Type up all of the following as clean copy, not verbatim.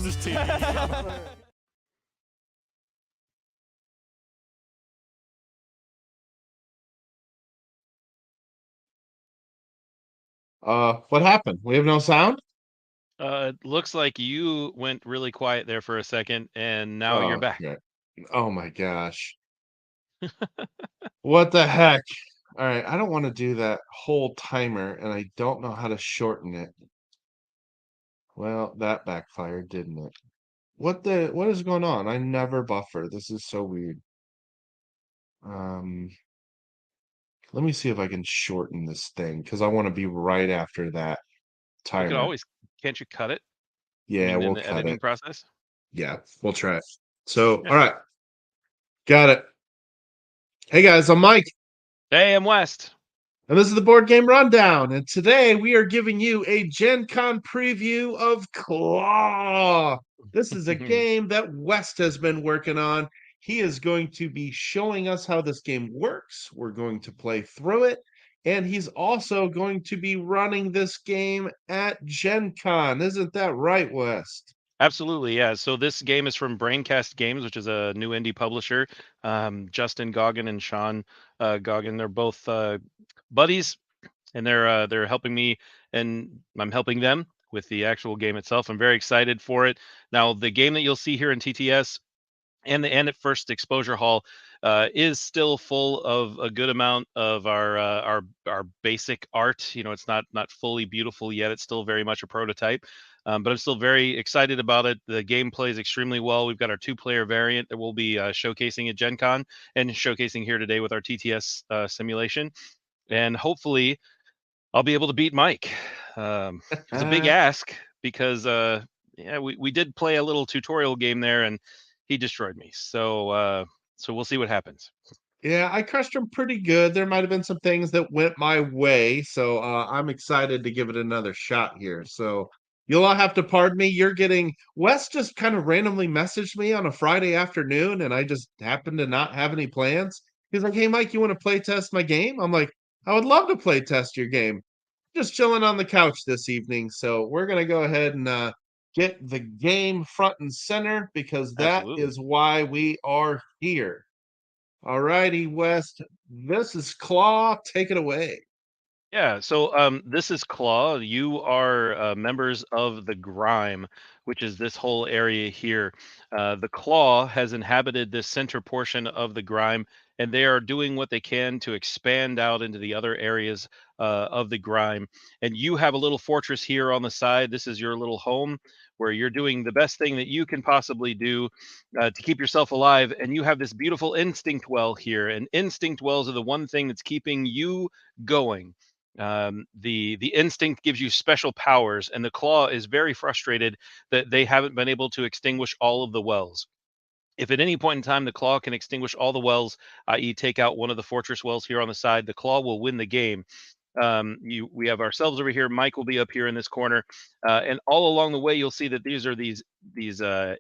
versus team. What happened? We have no sound? It looks like you went really quiet there for a second, and now you're Oh, back. yeah. Oh my gosh. What the heck? All right, I don't want to do that whole timer, and I don't know how to shorten it. Well, that backfired, didn't it? What is going on? I never buffer. This is so weird. Um, Let me see if I can shorten this thing because I want to be right after that We could timer. always, can't you cut it? You Yeah, mean in we'll the cut editing it. process? Yeah, we'll try it. So, Yeah. all right, got it. Hey guys, I'm Mike. Hey, I'm West. And this is the Board Game Rundown. And today we are giving you a Gen Con preview of Claw. This is a game that West has been working on. He is going to be showing us how this game works. We're going to play through it. And he's also going to be running this game at Gen Con. Isn't that right, West? Absolutely, yeah. So this game is from Braincast Games, which is a new indie publisher. Justin Goggin and Sean Goggin, they're both buddies, and they're helping me, and I'm helping them with the actual game itself. I'm very excited for it. Now, the game that you'll see here in TTS and at First Exposure Hall is still full of a good amount of our basic art. You know, it's not fully beautiful yet. It's still very much a prototype, but I'm still very excited about it. The game plays extremely well. We've got our 2-player variant that we'll be showcasing at Gen Con and showcasing here today with our TTS simulation, and hopefully I'll be able to beat Mike. It's a big ask because yeah, we did play a little tutorial game there and he destroyed me. So we'll see what happens. Yeah, I crushed him pretty good. There might have been some things that went my way, so I'm excited to give it another shot here. So you'll all have to pardon me. You're getting Wes just kind of randomly messaged me on a Friday afternoon, and I just happened to not have any plans. He's like, "Hey, Mike, you want to play test my game?" I'm like, "I would love to play test your game." Just chilling on the couch this evening, so we're gonna go ahead and get the game front and center because that Absolutely. is why we are here. All righty, West. This is Claw. Take it away. Yeah, so this is Claw. You are members of the Grime, which is this whole area here. The Claw has inhabited this center portion of the Grime, and they are doing what they can to expand out into the other areas of the Grime. And you have a little fortress here on the side. This is your little home where you're doing the best thing that you can possibly do to keep yourself alive. And you have this beautiful instinct well here, and instinct wells are the one thing that's keeping you going. The instinct gives you special powers, and the claw is very frustrated that they haven't been able to extinguish all of the wells. If at any point in time the claw can extinguish all the wells, i.e., take out one of the fortress wells here on the side, the claw will win the game. We have ourselves over here. Mike will be up here in this corner, and all along the way, you'll see that these are these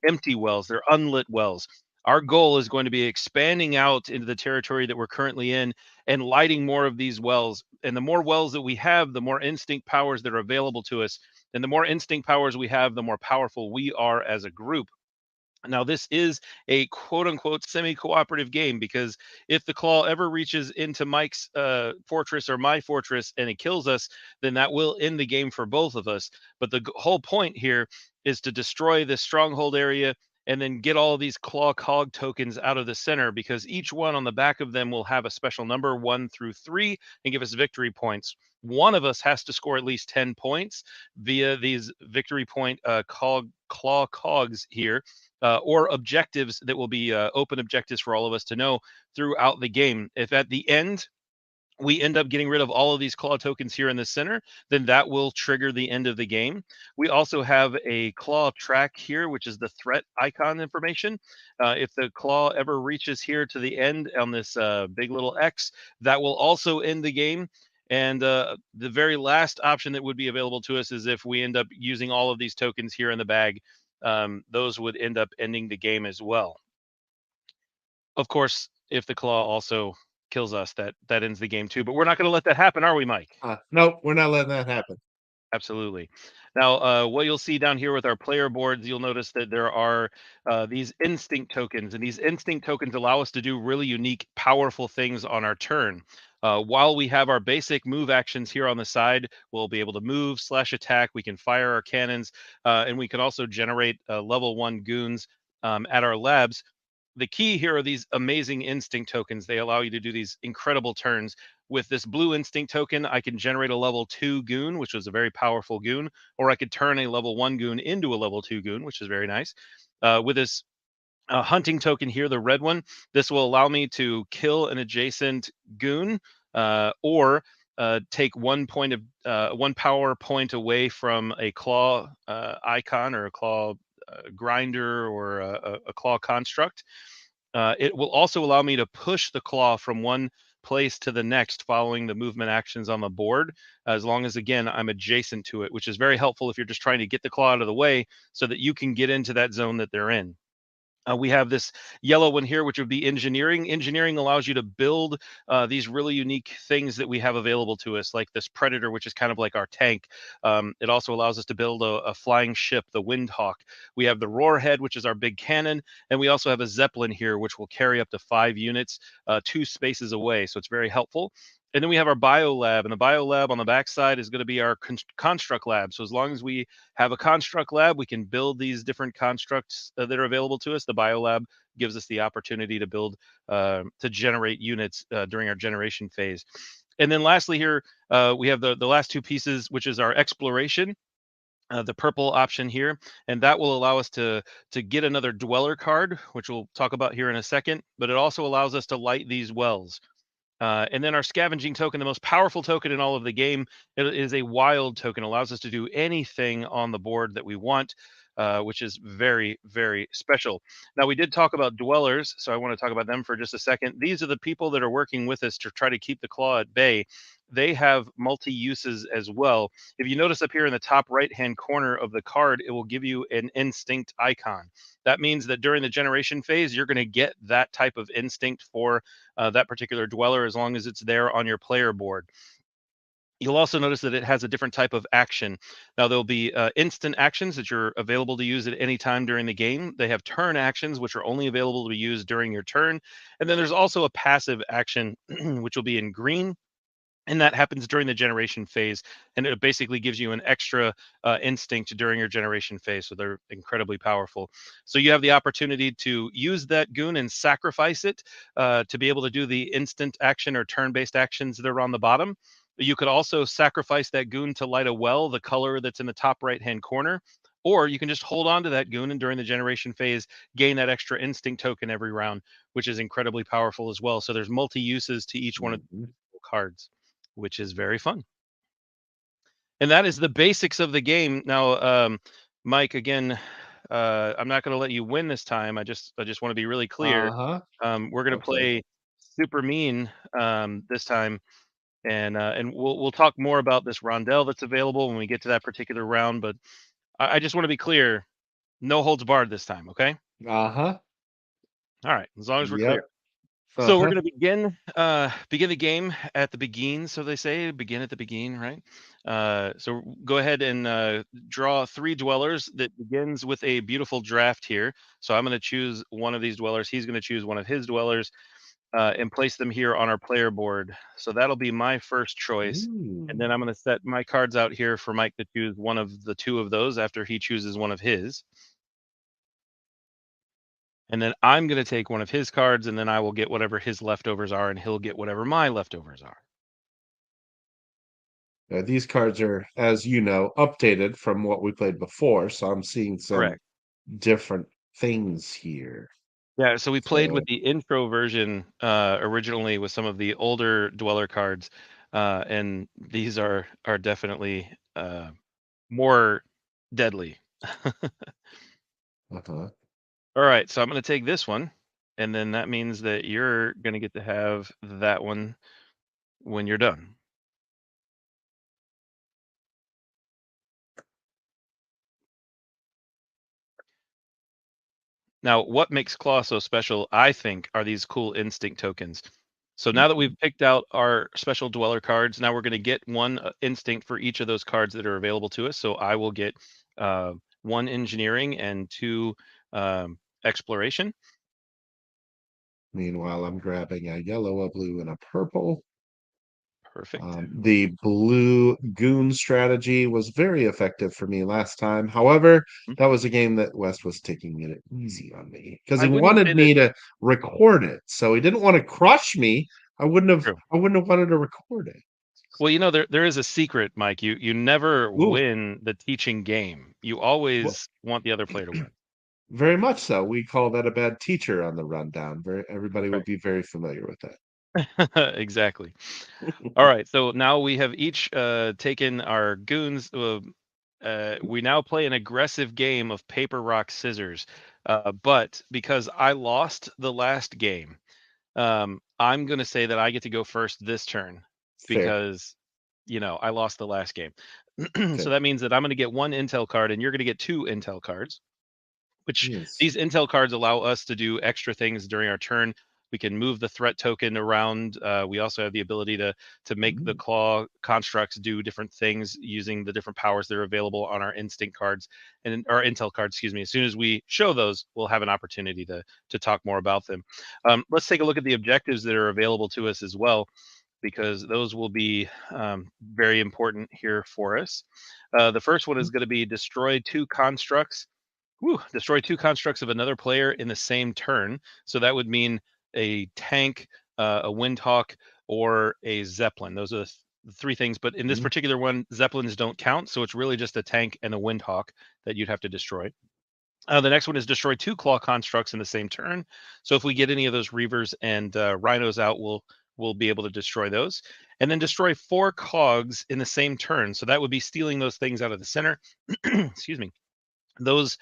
empty wells. They're unlit wells. Our goal is going to be expanding out into the territory that we're currently in and lighting more of these wells. And the more wells that we have, the more instinct powers that are available to us. And the more instinct powers we have, the more powerful we are as a group. Now, this is a quote unquote semi cooperative game because if the claw ever reaches into Mike's fortress or my fortress and it kills us, then that will end the game for both of us. But the whole point here is to destroy this stronghold area and then get all of these claw cog tokens out of the center because each one on the back of them will have a special number 1 through 3 and give us victory points. One of us has to score at least 10 points via these victory point claw cogs here, or objectives that will be open objectives for all of us to know throughout the game. If at the end we end up getting rid of all of these claw tokens here in the center, then that will trigger the end of the game. We also have a claw track here, which is the threat icon information. If the claw ever reaches here to the end on this big little X, that will also end the game. And the very last option that would be available to us is if we end up using all of these tokens here in the bag, those would end up ending the game as well. Of course, if the claw also kills us, that ends the game too. But we're not going to let that happen, are we, Mike? Nope, we're not letting that happen. Absolutely. Now, what you'll see down here with our player boards, you'll notice that there are these instinct tokens, and these instinct tokens allow us to do really unique, powerful things on our turn. While we have our basic move actions here on the side, we'll be able to move, slash attack, we can fire our cannons, and we can also generate level 1 goons at our labs. The key here are these amazing instinct tokens. They allow you to do these incredible turns. With this blue instinct token, I can generate a level 2 goon, which was a very powerful goon, or I could turn a level 1 goon into a level 2 goon, which is very nice. With this hunting token here, the red one, this will allow me to kill an adjacent goon, or take 1 power point away from a claw icon, or a claw grinder, or a claw construct. It will also allow me to push the claw from one place to the next following the movement actions on the board, as long as, again, I'm adjacent to it, which is very helpful if you're just trying to get the claw out of the way so that you can get into that zone that they're in. We have this yellow one here, which would be engineering. Engineering allows you to build these really unique things that we have available to us, like this Predator, which is kind of like our tank. It also allows us to build a flying ship, the Windhawk. We have the Roarhead, which is our big cannon, and we also have a Zeppelin here, which will carry up to 5 units 2 spaces away. So it's very helpful. And then we have our bio lab, and the bio lab on the backside is going to be our construct lab. So as long as we have a construct lab, we can build these different constructs that are available to us. The biolab gives us the opportunity to build, to generate units during our generation phase. And then lastly here, we have the last 2 pieces, which is our exploration. The purple option here, and that will allow us to get another dweller card, which we'll talk about here in a second. But it also allows us to light these wells. And then our scavenging token, the most powerful token in all of the game, it is a wild token. Allows us to do anything on the board that we want, which is very, very special. Now, we did talk about dwellers, so I want to talk about them for just a second. These are the people that are working with us to try to keep the claw at bay. They have multi uses as well. If you notice up here in the top right hand corner of the card, it will give you an instinct icon. That means that during the generation phase, you're going to get that type of instinct for that particular dweller, as long as it's there on your player board. You'll also notice that it has a different type of action. Now, there'll be instant actions that you're available to use at any time during the game. They have turn actions, which are only available to be used during your turn. And then there's also a passive action, which will be in green, and that happens during the generation phase, and it basically gives you an extra instinct during your generation phase. So they're incredibly powerful. So you have the opportunity to use that goon and sacrifice it to be able to do the instant action or turn-based actions that are on the bottom. You could also sacrifice that goon to light a well, the color that's in the top right hand corner, or you can just hold on to that goon and during the generation phase gain that extra instinct token every round, which is incredibly powerful as well. So there's multi uses to each one of Mhm. the cards, which is very fun. And that is the basics of the game. Now, Mike, again, I'm not going to let you win this time. I just want to be really clear. Uh-huh. We're going to Okay. play super mean this time, and we'll talk more about this rondelle that's available when we get to that particular round. But I just want to be clear. No holds barred this time. Okay. Uh-huh. All right. As long as we're clear. Yep. So we're Uh-huh. going to begin the game at the begin, so they say, begin at the begin, right? So go ahead and draw 3 dwellers. That begins with a beautiful draft here. So I'm going to choose one of these dwellers. He's going to choose one of his dwellers and place them here on our player board. So that'll be my first choice. And Ooh. then I'm going to set my cards out here for Mike to choose one of the 2 of those after he chooses one of his. And then I'm going to take one of his cards, and then I will get whatever his leftovers are, and he'll get whatever my leftovers are. These cards are, as you know, updated from what we played before, so I'm seeing some Correct. different things here. Yeah, so we played with So, the intro version originally with some of the older Dweller cards, and these are definitely more deadly. uh-huh. All right, so I'm going to take this one, and then that means that you're going to get to have that one when you're done. Now, what makes Claw so special, I think, are these cool instinct tokens. So now that Mhm. we've picked out our special dweller cards, now we're going to get one instinct for each of those cards that are available to us. So I will get uh, one engineering and two exploration. Meanwhile, I'm grabbing a yellow, a blue, and a purple. Perfect. The blue goon strategy was very effective for me last time. However, Mhm. that was a game that West was taking it easy on me because I he wouldn't wanted say that. me to record it. So he didn't want to crush me. True. I wouldn't have wanted to record it. Well, there is a secret, Mike. You never Ooh, win the teaching game. You well, always want the other player to win. very much so. We call that a bad teacher on the rundown. Everybody would Right. be very familiar with that. Exactly. All right. So now we have each taken our goons. We now play an aggressive game of paper, rock, scissors. But because I lost the last game, I'm going to say that I get to go first this turn Fair, because, I lost the last game. So fair. that means that I'm going to get one intel card and you're going to get two intel cards, which Yes. these intel cards allow us to do extra things during our turn. We can move the threat token around. We also have the ability to make the Mm, claw constructs do different things using the different powers that are available on our instinct cards and our intel cards. Excuse me. As soon as we show those, we'll have an opportunity to talk more about them. Let's take a look at the objectives that are available to us as well, because those will be very important here for us. The first one is going to be destroy two constructs. Destroy two constructs of another player in the same turn. So that would mean a tank, a windhawk, or a zeppelin. Those are the three things. But in this mm, particular one, zeppelins don't count. So it's really just a tank and a windhawk that you'd have to destroy. The next one is destroy two claw constructs in the same turn. So if we get any of those reavers and rhinos out, we'll be able to destroy those. And then destroy four cogs in the same turn. So that would be stealing those things out of the center. Excuse me. Those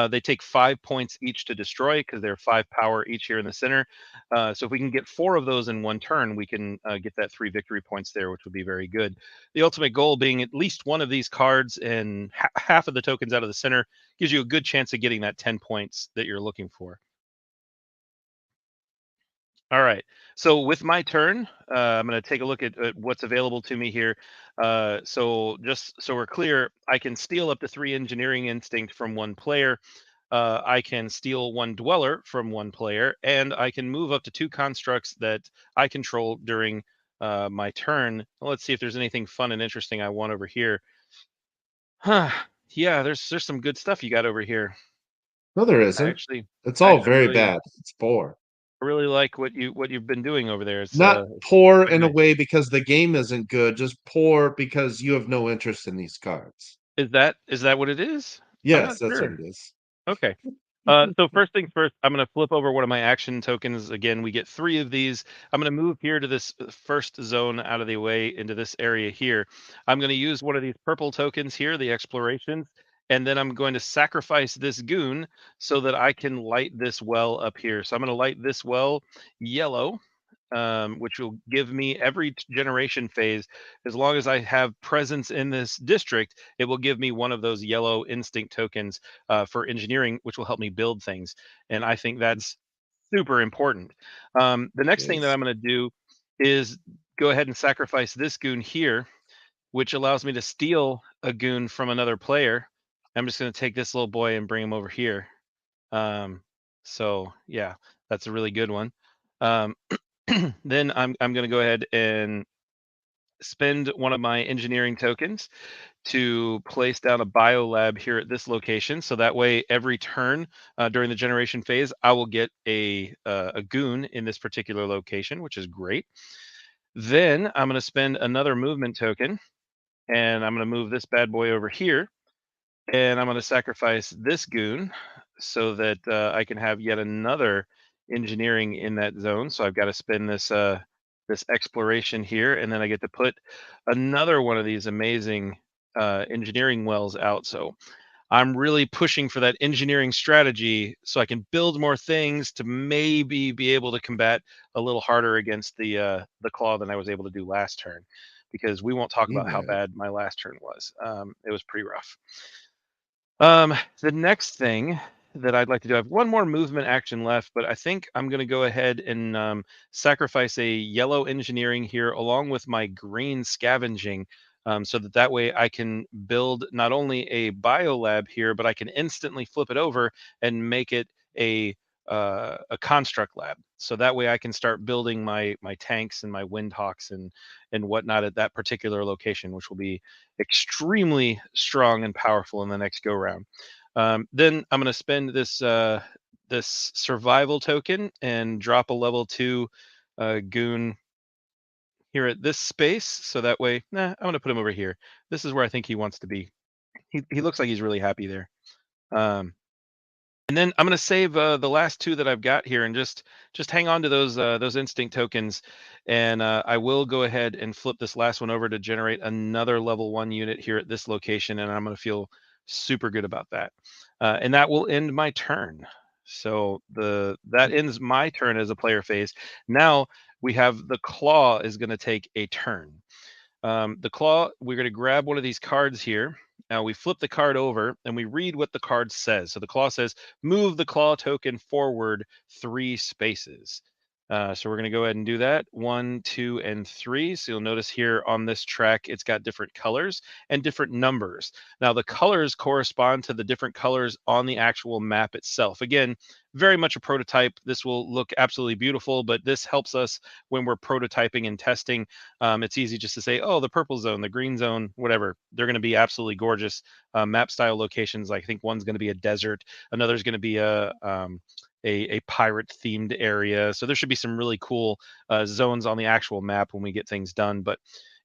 they take 5 points each to destroy because they're 5 power each here in the center. So if we can get four of those in one turn, we can get that 3 victory points there, which would be very good. The ultimate goal being at least one of these cards and half of the tokens out of the center gives you a good chance of getting that 10 points that you're looking for. All right. So with my turn, I'm going to take a look at what's available to me here. So just so we're clear, I can steal up to three engineering instinct from one player. I can steal one dweller from one player, and I can move up to two constructs that I control during my turn. Well, let's see if there's anything fun and interesting I want over here. Huh. Yeah, there's some good stuff you got over here. No, there I isn't. actually It's I all actually very really bad. It's poor. really like what you've been doing over there. Not It's poor quite in a nice. way because the game isn't good, just poor because you have no interest in these cards. Is that what it is? I'm Yes, not that's what sure. it is. Okay. So first things first, I'm going to flip over one of my action tokens. Again, we get three of these. I'm going to move here to this first zone out of the way into this area here. I'm going to use one of these purple tokens here, the explorations, and then I'm going to sacrifice this goon so that I can light this well up here. So I'm going to light this well yellow, which will give me every generation phase. As long as I have presence in this district, it will give me one of those yellow instinct tokens for engineering, which will help me build things. And I think that's super important. The next thing that Yes. I'm going to do is go ahead and sacrifice this goon here, which allows me to steal a goon from another player. I'm just going to take this little boy and bring him over here. Um, so yeah, that's a really good one. Um, then I'm going to go ahead and spend one of my engineering tokens to place down a biolab here at this location. So that way, every turn during the generation phase, I will get a goon in this particular location, which is great. Then I'm going to spend another movement token, and I'm going to move this bad boy over here, and I'm going to sacrifice this goon so that I can have yet another engineering in that zone. So I've got to spend this exploration here, and then I get to put another one of these amazing engineering wells out. So I'm really pushing for that engineering strategy so I can build more things to maybe be able to combat a little harder against the claw than I was able to do last turn, because we won't talk See about how that. bad my last turn was. It was pretty rough. The next thing. that I'd like to do. I have one more movement action left, but I think I'm going to go ahead and sacrifice a yellow engineering here along with my green scavenging, so that way I can build not only a biolab here, but I can instantly flip it over and make it a construct lab. So that way I can start building my tanks and my windhawks and whatnot at that particular location, which will be extremely strong and powerful in the next go round. Then I'm going to spend this survival token and drop a level 2 goon here at this space. So that way, I'm going to put him over here. This is where I think he wants to be. He looks like he's really happy there. Um, and then I'm going to save the last 2 that I've got here, and just hang on to those instinct tokens. And I will go ahead and flip this last one over to generate another level 1 unit here at this location, and I'm going to feel super good about that. And that will end my turn. So that ends my turn as a player phase. Now we have the claw is going to take a turn. The claw, we're going to grab one of these cards here. Now we flip the card over and we read what the card says. So the claw says, move the claw token forward 3 spaces. So we're going to go ahead and do that. 1, 2, and 3. So you'll notice here on this track, it's got different colors and different numbers. Now the colors correspond to the different colors on the actual map itself. Again, very much a prototype. This will look absolutely beautiful, but this helps us when we're prototyping and testing. It's easy just to say, oh, the purple zone, the green zone, whatever. They're going to be absolutely gorgeous map style locations. I think one's going to be a desert, another's going to be a pirate themed area. So there should be some really cool zones on the actual map when we get things done. But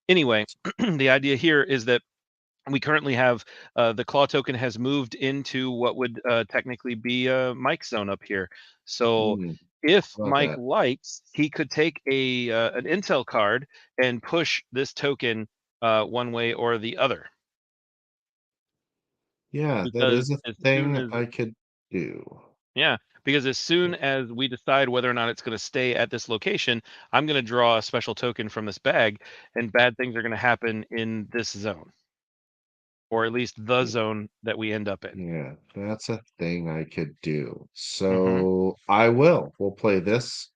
anyway, the idea here is that we currently have the claw token has moved into what would technically be Mike's zone up here. So Mm, if love Mike that. likes, he could take a an intel card and push this token one way or the other. Yeah, that Because is a as soon thing as I could do. Yeah, because as soon as we decide whether or not it's going to stay at this location, I'm going to draw a special token from this bag, and bad things are going to happen in this zone, or at least the Y- zone that we end up in. Yeah, that's a thing I could do. Hmm. So I will. We'll play this.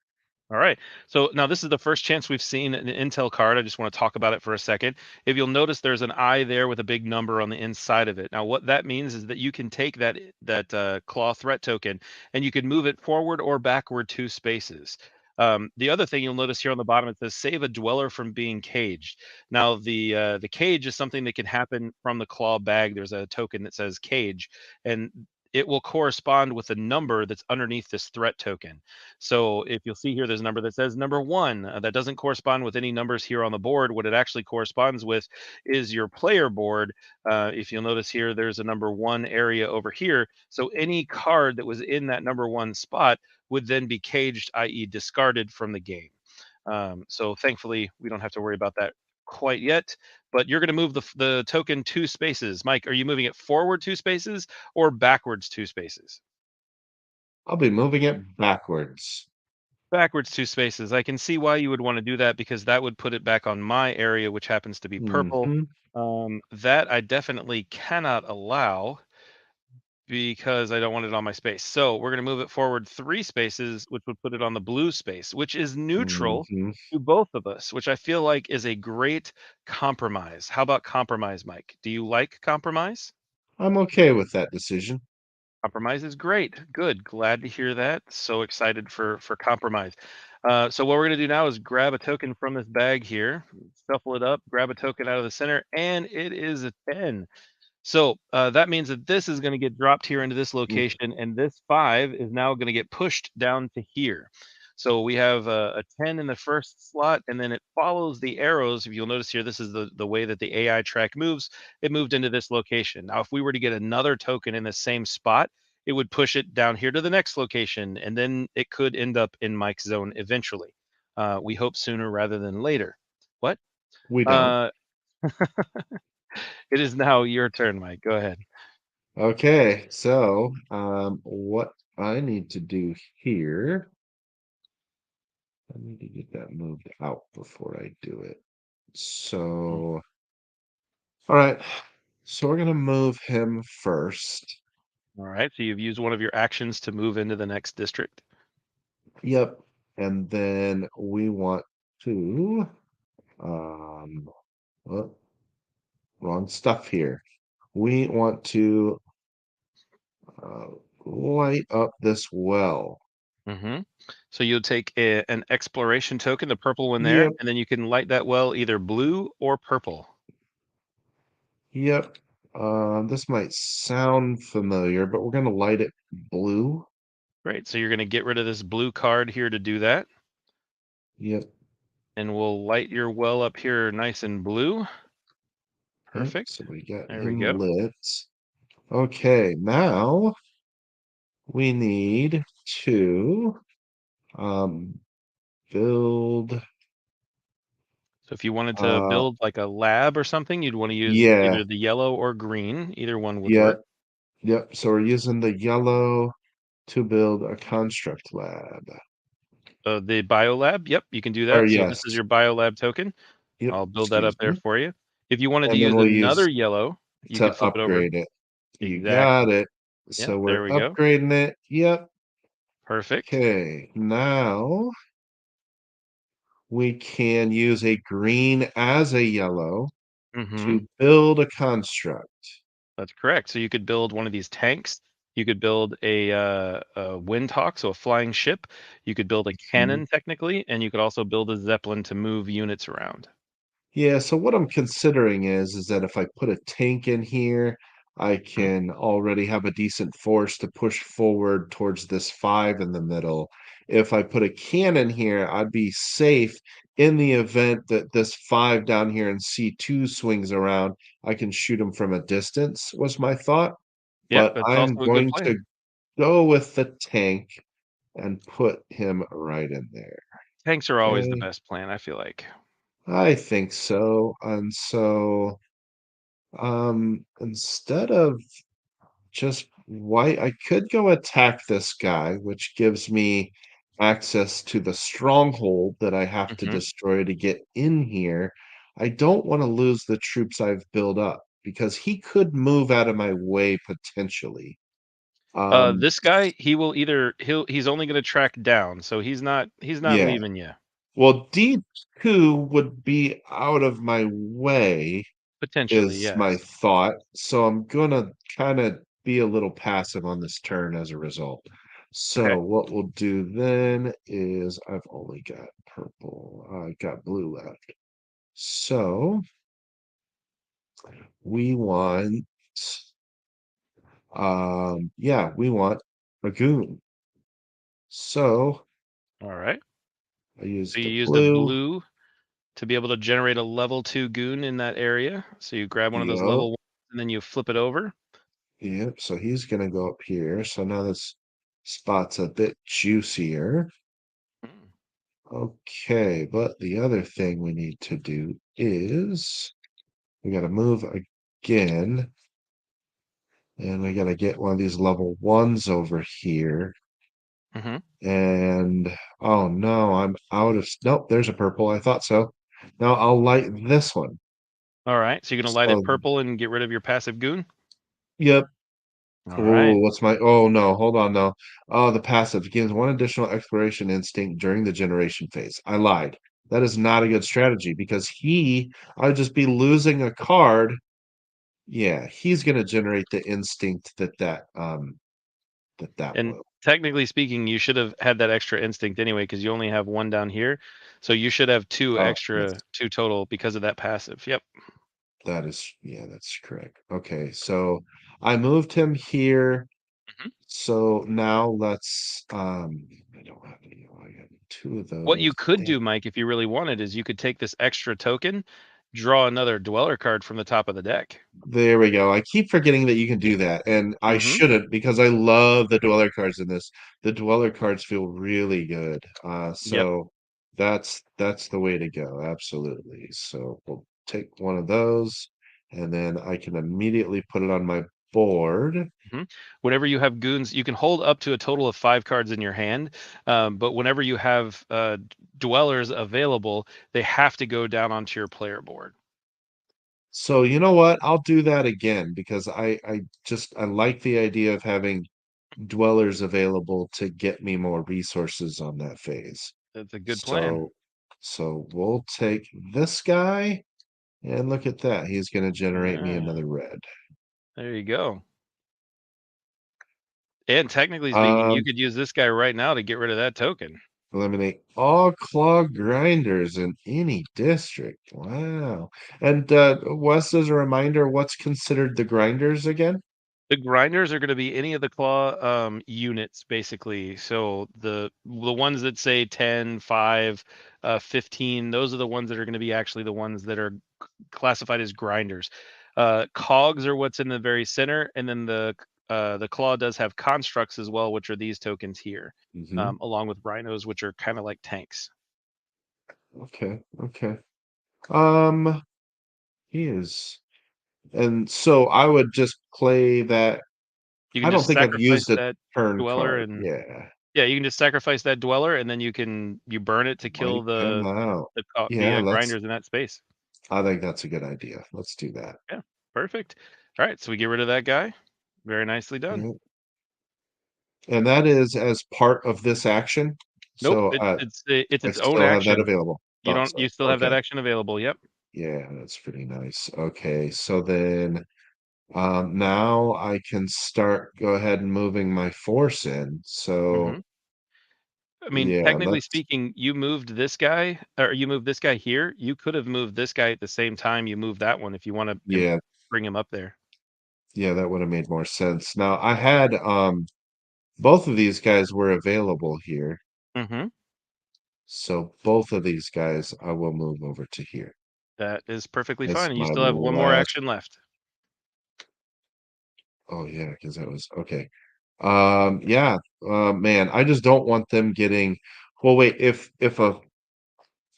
All right. So now this is the first chance we've seen an Intel card. I just want to talk about it for a second. If you'll notice, there's an eye there with a big number on the inside of it. Now, what that means is that you can take that claw threat token and you can move it forward or backward 2 spaces. The other thing you'll notice here on the bottom, it says save a dweller from being caged. Now, the cage is something that can happen from the claw bag. There's a token that says cage, and it will correspond with the number that's underneath this threat token. So if you'll see here, there's a number that says number 1. That doesn't correspond with any numbers here on the board. What it actually corresponds with is your player board. If you'll notice here, there's a number 1 area over here. So any card that was in that number 1 spot would then be caged, i.e., discarded from the game. So thankfully, we don't have to worry about that quite yet. But you're going to move the token 2 spaces. Mike, are you moving it forward 2 spaces or backwards 2 spaces? I'll be moving it backwards. Backwards 2 spaces. I can see why you would wanna do that because that would put it back on my area, which happens to be purple. Hmm. That I definitely cannot allow because I don't want it on my space. So we're gonna move it forward 3 spaces, which would put it on the blue space, which is neutral Hmm. to both of us, which I feel like is a great compromise. How about compromise, Mike? Do you like compromise? I'm okay with that decision. Compromise is great. Good. Glad to hear that. So excited for compromise. So what we're going to do now is grab a token from this bag here, shuffle it up, grab a token out of the center, and it is a 10. So that means that this is going to get dropped here into this Mm, location, and this 5 is now going to get pushed down to here. So we have a 10 in the first slot, and then it follows the arrows. If you'll notice here, this is the way that the AI track moves. It moved into this location. Now, if we were to get another token in the same spot, it would push it down here to the next location, and then it could end up in Mike's zone eventually. We hope sooner rather than later. What? we don't. Uh, it is now your turn, Mike. Go ahead. Okay, so what I need to do here, I need to get that moved out before I do it. Mm, So, all right, so we're gonna move him first. All right. So you've used one of your actions to move into the next district. Yep. And then we want to, um, oh, wrong stuff here. We want to uh, light up this well. Hmm. So you'll take an exploration token, the purple one there, Yep. and then you can light that well either blue or purple. Yep. This might sound familiar, but we're gonna light it blue. Great. So you're going to get rid of this blue card here to do that. Yep. And we'll light your well up here nice and blue. Yep. Perfect. So we got There we him go. lit. Okay, now we need to um build So if you wanted to uh build like a lab or something, you'd want to use yeah, either the yellow or green. Either one would work. yep, yep. So we're using the yellow to build a construct lab. The biolab, yep, you can do Or that. So this yes, is your biolab token. yep, I'll build that excuse up there me. for you. If you wanted to And then use we'll another use yellow, you to could flip it over. upgrade it. You got Exactly. it. Yep, So we're there we go. upgrading it. Yep. Perfect. Okay. Now we can use a green as a yellow Hmm. to build a construct. That's correct. So you could build one of these tanks. You could build a windhawk, so a flying ship. You could build a Mhm. cannon technically, and you could also build a zeppelin to move units around. Yeah, so what I'm considering is that if I put a tank in here, I Mhm. can already have a decent force to push forward towards this 5 in the middle. If I put a cannon here, I'd be safe in the event that this 5 down here in C2 swings around. I can shoot him from a distance, was my thought. Yep, But that's I'm also a good going plan. to go with the tank and put him right in there. Tanks are always the Okay, best plan, I feel like. I think so. And so instead of just white, I could go attack this guy, which gives me access to the stronghold that I have to Hmm. destroy to get in here. I don't want to lose the troops I've built up because he could move out of my way potentially. Um, This guy, he will either he's only going to track down, so he's not yeah. leaving you Well, D2 would be out of my way potentially. is my Yes. thought, so I'm gonna kinda be a little passive on this turn as a result. Okay. So what we'll do then is I've only got purple, I got blue left. So we want, yeah, we want a goon. So All right. I So used you the use the blue. blue to be able to generate a level 2 goon in that area. So you grab one of those Yep, level 1s and then you flip it over. yep, so he's gonna go up here, so now this spot's a bit juicier. Mm. Okay, but the other thing we need to do is we got to move again, and we got to get one of these level ones over here. Mhm. And oh no, I'm out of. Nope, there's a purple. I thought so. Now I'll light this one. All right. So you're going to light it So, purple and get rid of your passive goon. yep. All Oh, right. what's my? Oh no, hold on no. Oh, the passive gains one additional exploration instinct during the generation phase. I lied. That is not a good strategy because I'd just be losing a card. Yeah, he's gonna generate the instinct that And will. technically speaking, you should have had that extra instinct anyway because you only have one down here. So you should have two Oh, yes, extra, two total because of that passive. Yep. that is yeah, that's correct. Okay, so I moved him here. Mhm. So now let's I don't have any. I got two of What you those. could Damn. do, Mike, if you really wanted, is you could take this extra token, draw another dweller card from the top of the deck. There we go. I keep forgetting that you can do that, and I Hmm. shouldn't because I love the dweller cards in this. The dweller cards feel really good. Yep. So that's the way to go. Absolutely. So we'll take one of those, and then I can immediately put it on my board. Mhm. Whenever you have goons, you can hold up to a total of 5 cards in your hand. But whenever you have dwellers available, they have to go down onto your player board. So you know what? I'll do that again because I like the idea of having dwellers available to get me more resources on that phase. That's a good plan. So so we'll take this guy and look at that. He's going to generate me Yeah, another red. there you go. And technically speaking, you Um, could use this guy right now to get rid of that token. eliminate all claw grinders in any district. Wow. And Wes, as a reminder, what's considered the grinders again? The grinders are gonna be any of the claw, units, basically. So the ones that say 10, 5, 15, those are the ones that are gonna be actually the ones that are classified as grinders. Cogs are what's in the very center, and then the claw does have constructs as well, which are these tokens here, Hmm. along with rhinos, which are kinda like tanks. Okay, okay. Um, he is. And so I would just play that. You I can don't just think I've sacrifice used a that turn dweller card. and Yeah. yeah, you can just sacrifice that dweller, and then you burn it to kill Wipe him out. the Yeah, let's grinders in that space. I think that's a good idea. Let's do that. Yeah, perfect. All right, so we get rid of that guy. Very nicely done. Yeah. And that is as part of this action. Nope, So it's I its own still have that action. available. Oh, so You still have that okay. action available. Yep. Yeah, that's pretty nice. Okay, so then now I can start go ahead and moving my force in. hmm So I mean, yeah, technically let's speaking, you moved this guy, or you moved this guy here. You could have moved this guy at the same time you moved that one if you want to yeah, bring him up there. yeah, that would have made more sense. Now I had both of these guys were available here. hmm So both of these guys I will move over to here. That is perfectly That's fine. And you my still have one more last. action left. Oh yeah, because that was okay. Yeah, man, I just don't want them getting. Well, wait, if a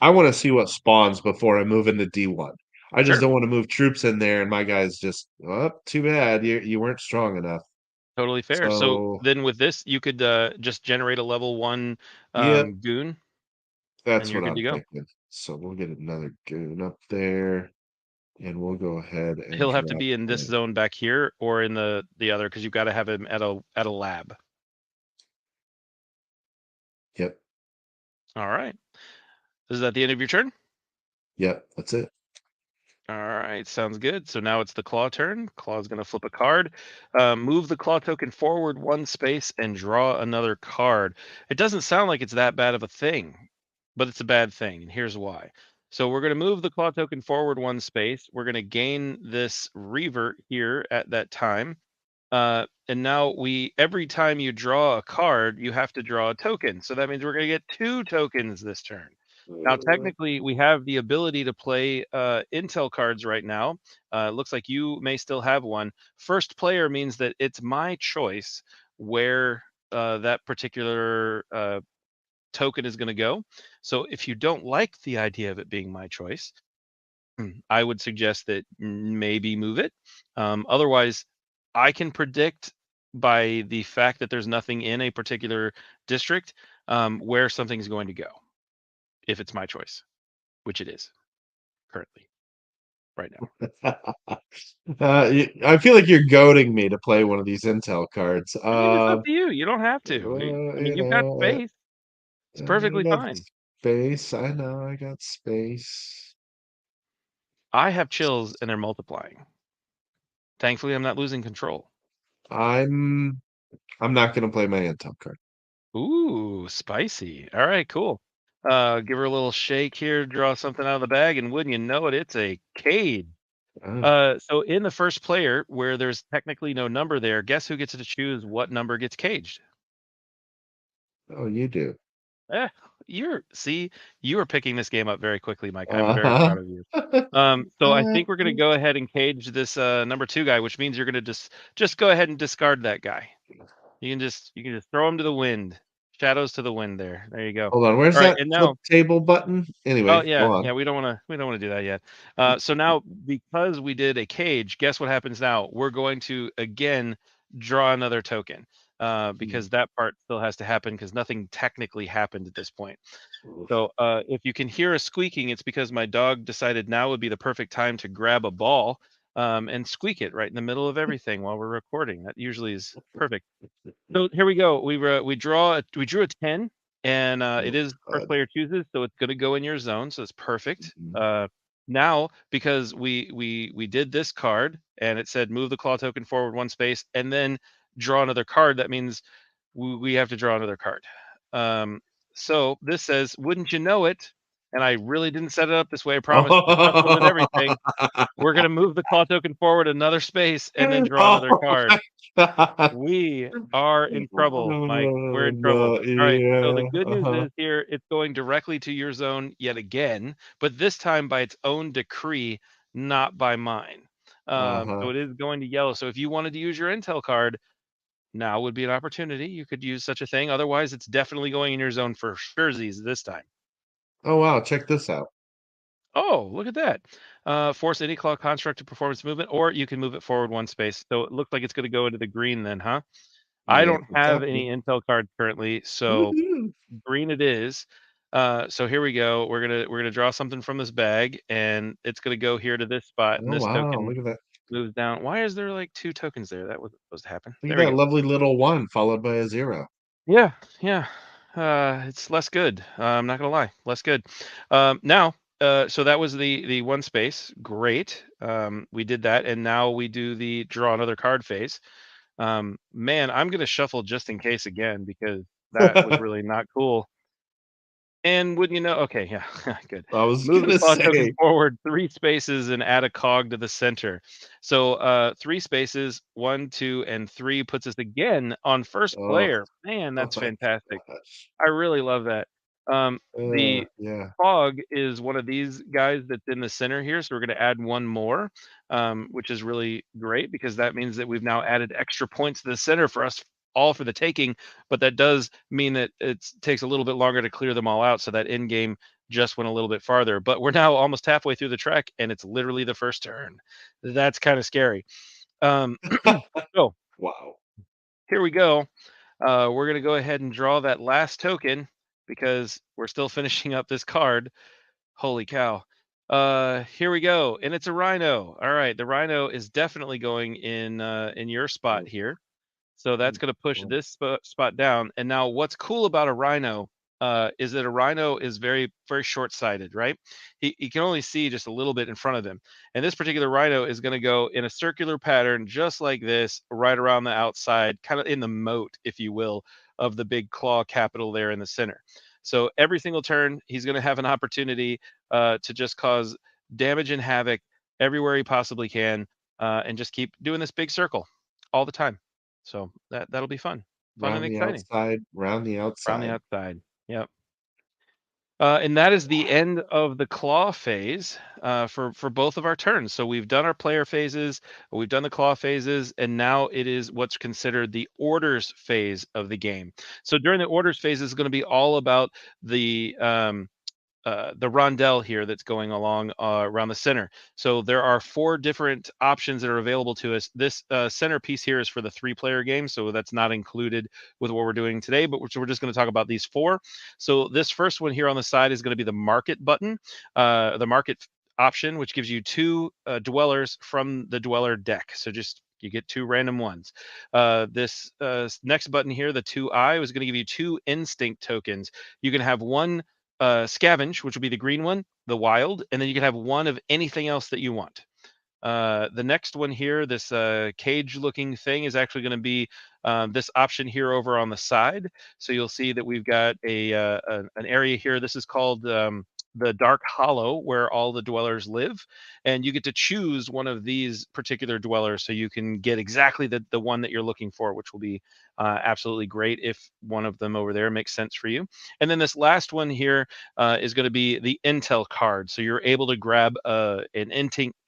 I want to see what spawns before I move into D1. I just Sure. don't want to move troops in there and my guys just, oh, too bad. You weren't strong enough. Totally fair. So So, then with this, you could just generate a level 1 yeah, goon and that's you're what good I'm to go. thinking. So we'll get another goon up there and we'll go ahead and He'll have to drop be in this that. zone back here or in the other because you've got to have him at a lab. Yep, All right. Is that the end of your turn? yep, that's it. All right, sounds good. So now it's the claw turn. Claw's going to flip a card. Move the claw token forward 1 space and draw another card. It doesn't sound like it's that bad of a thing, but it's a bad thing, and here's why. So we're going to move the claw token forward 1 space. We're going to gain this revert here at that time. And now every time you draw a card, you have to draw a token. So that means we're going to get 2 tokens this turn. Now, Uh, technically, we have the ability to play intel cards right now. Looks like you may still have one. First player means that it's my choice where that particular token is going to go. So if you don't like the idea of it being my choice, I would suggest that maybe move it. Otherwise, I can predict by the fact that there's nothing in a particular district where something's going to go if it's my choice, which it is currently right now. I feel like you're goading me to play one of these intel cards. I mean, it's up to you. You don't have to. I mean, You you've got know, space. It's I perfectly got fine. space. I know I got space. I have chills and they're multiplying. Thankfully, I'm not losing control. I'm I'm not gonna play my intel card. Ooh, spicy. All right, cool. Give her a little shake here, draw something out of the bag, and wouldn't you know it, it's a cage. Oh, So in the first player, where there's technically no number there, guess who gets to choose what number gets caged? oh, you do. Eh, you are picking this game up very quickly, Mike. I'm very Uh-huh. proud of you. So I think we're gonna go ahead and cage this number 2 guy, which means you're gonna just go ahead and discard that guy. You can just throw him to the wind. Shadows to the wind there. There you go. Hold on, where's All right, that and flip now table button? oh Anyway, go yeah, on. yeah, we don't wanna do that yet. So now because we did a cage, guess what happens now? We're going to again draw another token. Mm. because that part still has to happen because nothing technically happened at this point. Oof. So if you can hear a squeaking, it's because my dog decided now would be the perfect time to grab a ball and squeak it right in the middle of everything while we're recording. That usually is perfect. So here we go. We drew a 10, and it Oh, is first God. player chooses, so it's going to go in your zone, so it's perfect. Mhm. Now because we did this card and it said move the claw token forward one space and then draw another card, that means we have to draw another card. Um, so this says, wouldn't you know it? And I really didn't set it up this way. I promise. Just shuffling and everything. We're gonna move the claw token forward another space and then draw another Oh card. my God. We are in trouble, Mike. We're Oh, in trouble. no, All right. So the yeah, good news uh-huh, is here it's going directly to your zone yet again, but this time by its own decree, not by mine. So uh-huh. it is going to yellow. So if you wanted to use your intel card, now would be an opportunity. You could use such a thing. Otherwise, it's definitely going in your zone for Spursys this time. Oh, wow, check this out. Oh, look at that. Force any claw construct to perform its movement, or you can move it forward one space. So it looks like it's going to go into the green then, huh? I Yep, don't have exactly. any intel cards currently, so Woohoo. green it is. So here we go. We're gonna draw something from this bag, and it's gonna go here to this spot, and Oh, this wow, token look at that. moves down. Why is there like two tokens there? That wasn't supposed to happen. Look at There we that go. lovely little 1 followed by a 0. Yeah, yeah. It's less good. I'm not gonna lie, less good. Now, so that was the one space. Great. We did that, and now we do the draw another card phase. Man, I'm gonna shuffle just in case again because that was I really not cool. And wouldn't you know, okay, yeah, good. was Move the gonna claw token say, forward 3 spaces and add a cog to the center. So 3 spaces, 1, 2, and 3 puts us again on first oh, player. Man, oh that's my fantastic. gosh. I really love that. The Yeah. fog is one of these guys that's in the center here, so we're gonna add one more, which is really great because that means that we've now added extra points to the center for us all for the taking, but that does mean that it takes a little bit longer to clear them all out, so that end game just went a little bit farther. But we're now almost halfway through the track, and it's literally the first turn. That's kind of scary. Um, so Wow. here we go. We're going to go ahead and draw that last token because we're still finishing up this card. Holy cow. Here we go. And it's a rhino. All right. The rhino is definitely going in your spot Mm, here. So that's mm, going to push mm. this spot down. And now, what's cool about a rhino is that a rhino is very, very short sighted, right? He can only see just a little bit in front of him. And this particular rhino is going to go in a circular pattern, just like this, right around the outside, kind of in the moat, if you will, of the big claw capital there in the center. So every single turn, he's going to have an opportunity to just cause damage and havoc everywhere he possibly can, and just keep doing this big circle all the time. So that'll be fun, fun and Round the exciting. outside, round the Around the outside. outside. Yep. And that is the end of the claw phase for both of our turns. So we've done our player phases, we've done the claw phases, and now it is what's considered the orders phase of the game. So during the orders phase is going to be all about the rondelle here that's going along around the center. So there are 4 different options that are available to us. This center piece here is for the 3-player game, so that's not included with what we're doing today, but we're just going to talk about these 4. So this first one here on the side is going to be the market button, the market option, which gives you 2 dwellers from the dweller deck. So just you get 2 random ones. This next button here, the 2i, was going to give you 2 instinct tokens. You can have one scavenge, which will be the green one, the wild, and then you can have one of anything else that you want. The next one here, this cage looking thing is actually going to be this option here over on the side. So you'll see that we've got an area here. This is called the Dark Hollow, where all the dwellers live. And you get to choose one of these particular dwellers so you can get exactly the one that you're looking for, which will be absolutely great if one of them over there makes sense for you. And then this last one here is going to be the Intel card. So you're able to grab an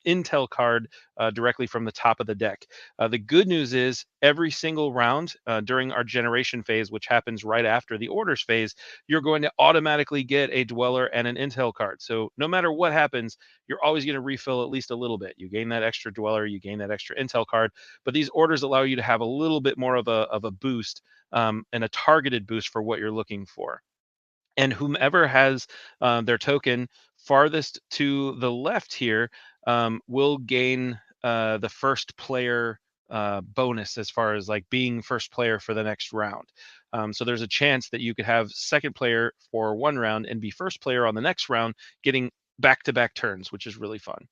Intel card directly from the top of the deck. The good news is every single round during our generation phase, which happens right after the orders phase, you're going to automatically get a dweller and an Intel card. So no matter what happens, you're always going to refill at least a little bit. You gain that extra dweller, you gain that extra Intel card, but these orders allow you to have a little bit more of a boost, and a targeted boost for what you're looking for. And whomever has their token farthest to the left here will gain the first player bonus as far as like being first player for the next round. So there's a chance that you could have second player for one round and be first player on the next round, getting back to back turns, which is really fun.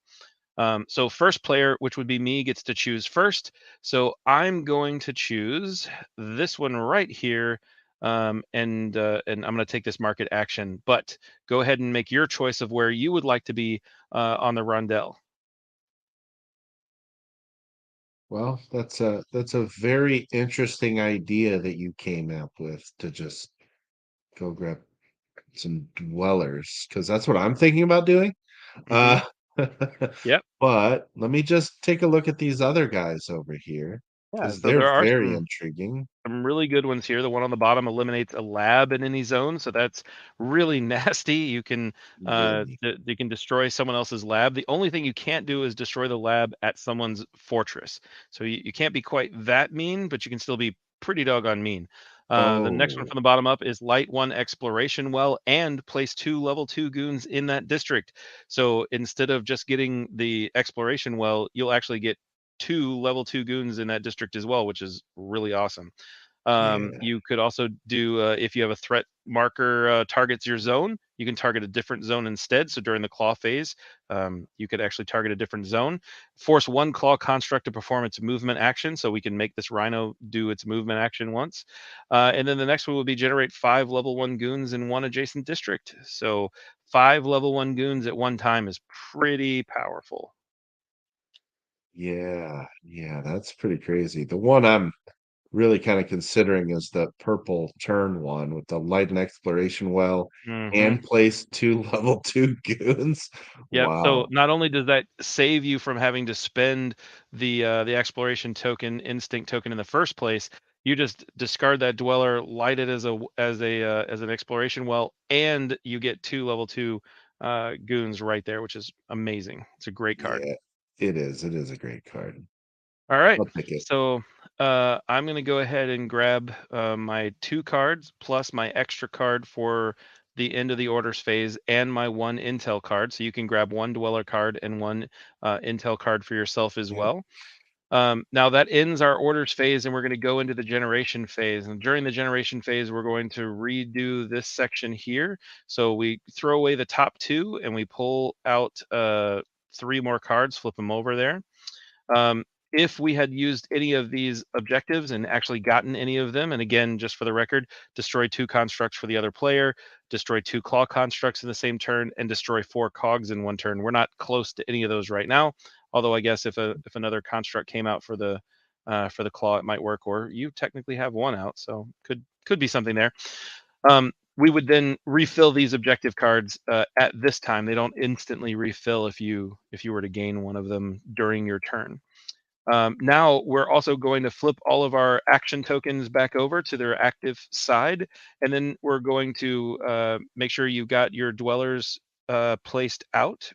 So first player, which would be me, gets to choose first. So I'm going to choose this one right here, and I'm going to take this market action. But go ahead and make your choice of where you would like to be on the rondel. Well, that's a very interesting idea that you came up with to just go grab some dwellers, because that's what I'm thinking about doing. Hmm. Uh, Yep. but let me just take a look at these other guys over here Yeah. because So they're there are very intriguing. some really good ones here. The one on the bottom eliminates a lab in any zone, so that's really nasty. You can Really? you can destroy someone else's lab. The only thing you can't do is destroy the lab at someone's fortress. So you can't be quite that mean, but you can still be pretty doggone mean. The next one Oh, from the bottom up is light one exploration well and place two level two goons in that district. So instead of just getting the exploration well, you'll actually get two level two goons in that district as well, which is really awesome. yeah, You could also do if you have a threat marker targets your zone, you can target a different zone instead. So during the claw phase, you could actually target a different zone. Force one claw construct to perform its movement action, so we can make this rhino do its movement action once. And then the next one will be generate five level one goons in one adjacent district. So five level one goons at one time is pretty powerful. yeah, yeah. That's pretty crazy. The one I'm really kind of considering is the purple turn one with the light and exploration well Hmm. and place two level two goons. Yep. So Wow. not only does that save you from having to spend the exploration token, instinct token in the first place, you just discard that dweller, light it as an exploration well, and you get two level two goons right there, which is amazing. It's a great card. Yeah, it is. It is a great card. All right. I'll pick it. So I'm going to go ahead and grab my two cards plus my extra card for the end of the orders phase and my one intel card. So you can grab one dweller card and one intel card for yourself as Yep, well. Now that ends our orders phase, and we're going to go into the generation phase. And during the generation phase, we're going to redo this section here. So we throw away the top two and we pull out three more cards, flip them over there. If we had used any of these objectives and actually gotten any of them, and again, just for the record, destroy two constructs for the other player, destroy two claw constructs in the same turn, and destroy four cogs in one turn. We're not close to any of those right now. Although I guess if another construct came out for the claw, it might work. Or you technically have one out, so could be something there. We would then refill these objective cards at this time. They don't instantly refill if you were to gain one of them during your turn. Now we're also going to flip all of our action tokens back over to their active side, and then we're going to make sure you've got your dwellers placed out,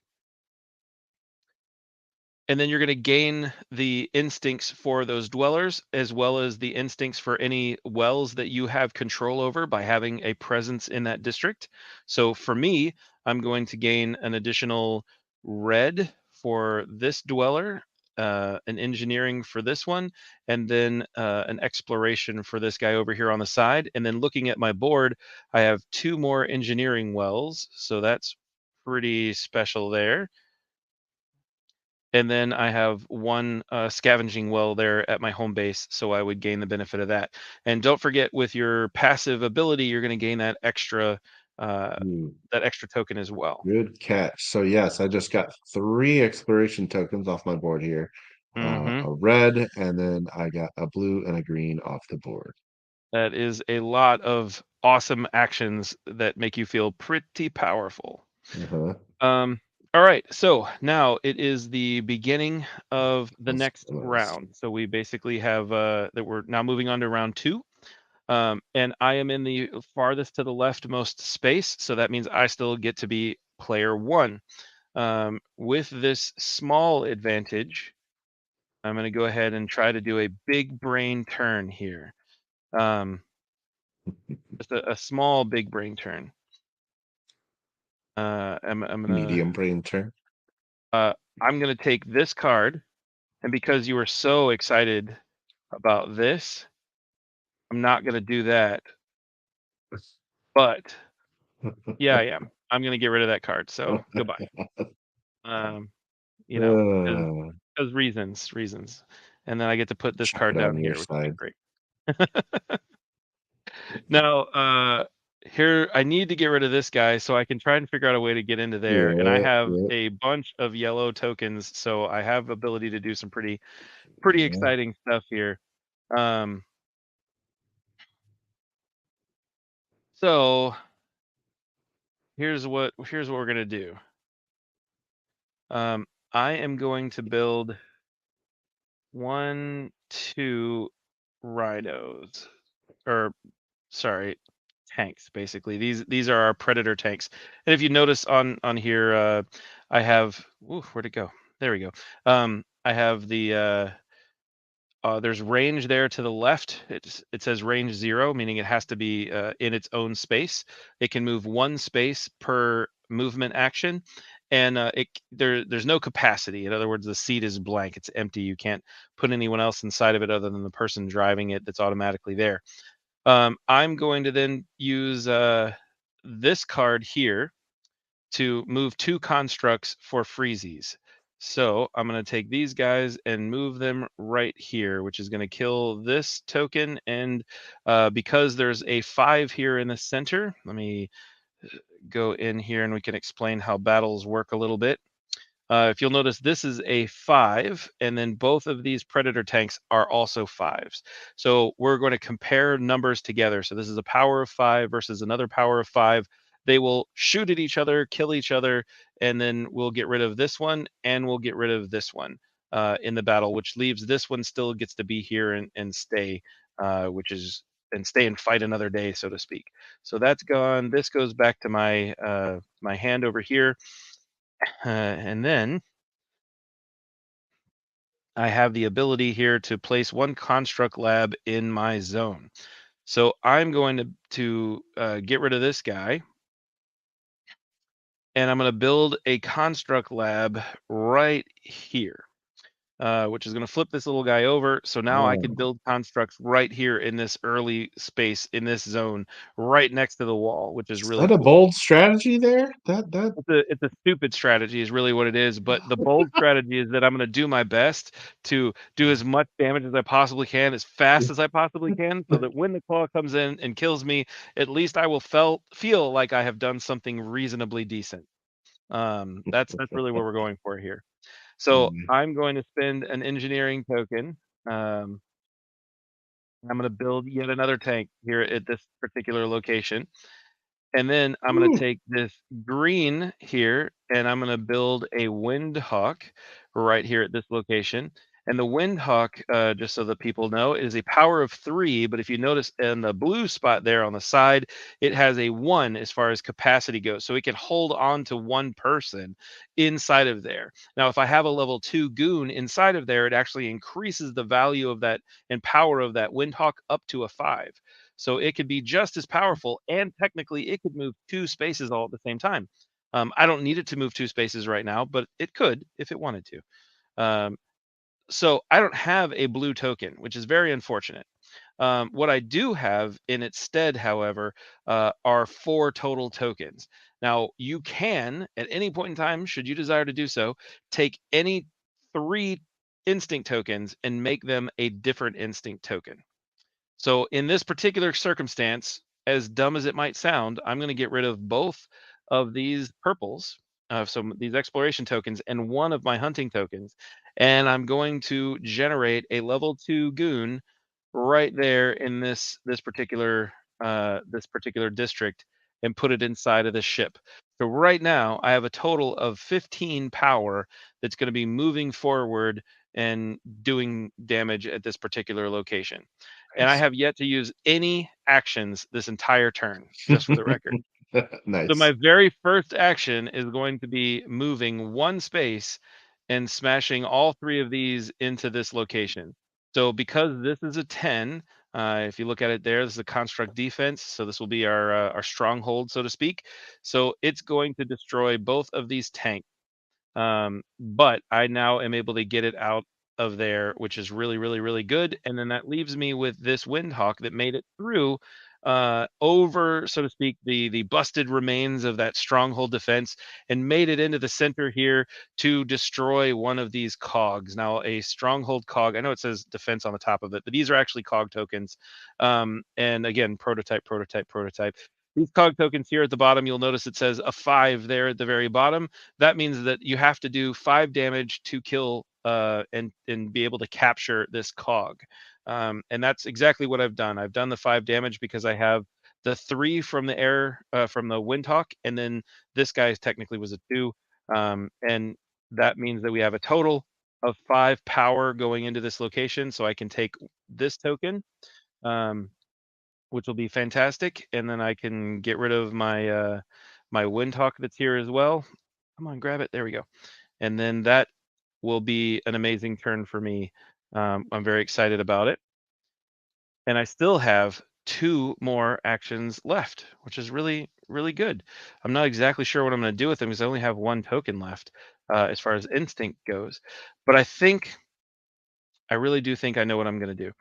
and then you're going to gain the instincts for those dwellers as well as the instincts for any wells that you have control over by having a presence in that district. So for me, I'm going to gain an additional red for this dweller, an engineering for this one, and then an exploration for this guy over here on the side. And then looking at my board, I have two more engineering wells, so that's pretty special there. And then I have one scavenging well there at my home base, so I would gain the benefit of that. And don't forget, with your passive ability, you're going to gain uh, mm, that extra token as well. good catch. So yes, I just got three exploration tokens off my board here. Hmm. A red, and then I got a blue and a green off the board. That is a lot of awesome actions that make you feel pretty powerful. Uh-huh. Um, all right, so now it is the beginning of the Let's next let's round. So we basically have that we're now moving on to round two. And I am in the farthest to the leftmost space, so that means I still get to be player one. With this small advantage, I'm going to go ahead and try to do a big brain turn here. Um, just a small big brain turn. I'm gonna Medium brain turn. uh, I'm gonna take this card, and because you were so excited about this, I'm not gonna do that. But yeah, I am. I'm gonna get rid of that card. So goodbye. Um, you know, Uh, because reasons, and then I get to put this Chuck card it down on your here, which is side. great. Now, here I need to get rid of this guy so I can try and figure out a way to get into there. And I Yeah, have yeah, a bunch of yellow tokens, so I have ability to do some pretty yeah. exciting stuff here. Um, so here's what we're gonna do. I am going to build 2 rhinos, or sorry, tanks. Basically, these are our predator tanks. And if you notice on here, I have. Ooh, where'd it go? There we go. I have there's range there to the left. It says range 0, meaning it has to be in its own space. It can move 1 space per movement action, and there's no capacity. In other words, the seat is blank. It's empty. You can't put anyone else inside of it other than the person driving it that's automatically there. I'm going to then use this card here to move 2 constructs for freezies. So I'm going to take these guys and move them right here, which is going to kill this token. And because there's a 5 here in the center, let me go in here and we can explain how battles work a little bit. If you'll notice, this is a 5, and then both of these predator tanks are also 5s. So we're going to compare numbers together. So this is a power of 5 versus another power of 5. They will shoot at each other, kill each other, and then we'll get rid of this one, and we'll get rid of this one in the battle, which leaves this one still gets to be here and stay, which is and stay and fight another day, so to speak. So that's gone. This goes back to my hand over here. And then I have the ability here to place 1 construct lab in my zone. So I'm going to get rid of this guy, and I'm going to build a construct lab right here, which is going to flip this little guy over. So now I can Oh. build constructs right here in this early space in this zone, right next to the wall, which is Is really that a cool. bold strategy there? That It's a stupid strategy is really what it is, but the bold strategy is that I'm gonna do my best to do as much damage as I possibly can, as fast as I possibly can, so that when the claw comes in and kills me, at least I will feel like I have done something reasonably decent. That's really what we're going for here. So Mm. I'm going to spend an engineering token. Um, I'm gonna build yet another tank here at this particular location. And then I'm gonna Woo. take this green here, and I'm gonna build a Windhawk right here at this location. And the Windhawk, just so that people know, is a power of 3, but if you notice in the blue spot there on the side, it has a 1 as far as capacity goes. So it can hold on to 1 person inside of there. Now, if I have a level 2 goon inside of there, it actually increases the value of that and power of that Windhawk up to a 5. So it could be just as powerful, and technically it could move 2 spaces all at the same time. I don't need it to move 2 spaces right now, but it could if it wanted to. Um, so I don't have a blue token, which is very unfortunate. What I do have in its stead, however, are 4 total tokens. Now, you can, at any point in time, should you desire to do so, take any 3 instinct tokens and make them a different instinct token. So in this particular circumstance, as dumb as it might sound, I'm going to get rid of both of these purples, these exploration tokens, and 1 of my hunting tokens, and I'm going to generate a level 2 goon right there in this particular district and put it inside of the ship. So right now I have a total of 15 power that's going to be moving forward and doing damage at this particular location. And I Nice. have yet to use any actions this entire turn, just for the record. So my Nice. very first action is going to be moving 1 space and smashing all 3 of these into this location. So because this is a 10, If you look at it there, this is a construct defense, so this will be our stronghold, so to speak. So it's going to destroy both of these tanks. But I now am able to get it out of there, which is really, really, really good. And then that leaves me with this Windhawk that made it through, over, so to speak, the busted remains of that stronghold defense, and made it into the center here to destroy one of these cogs. Now, a stronghold cog. I know it says defense on the top of it, but these are actually cog tokens. And again, prototype, prototype, prototype. These cog tokens here at the bottom, you'll notice it says a 5 there at the very bottom. That means that you have to do 5 damage to kill and be able to capture this cog. And that's exactly what I've done. I've done the 5 damage because I have the 3 from the air from the Windhawk, and then this guy technically was a 2. And that means that we have a total of 5 power going into this location. So I can take this token, um, which will be fantastic, and then I can get rid of my Windhawk that's here as well. Come on, grab it. There we go. And then that will be an amazing turn for me. I'm very excited about it. And I still have 2 more actions left, which is really, really good. I'm not exactly sure what I'm going to do with them because I only have 1 token left as far as instinct goes. But I really do think I know what I'm going to do.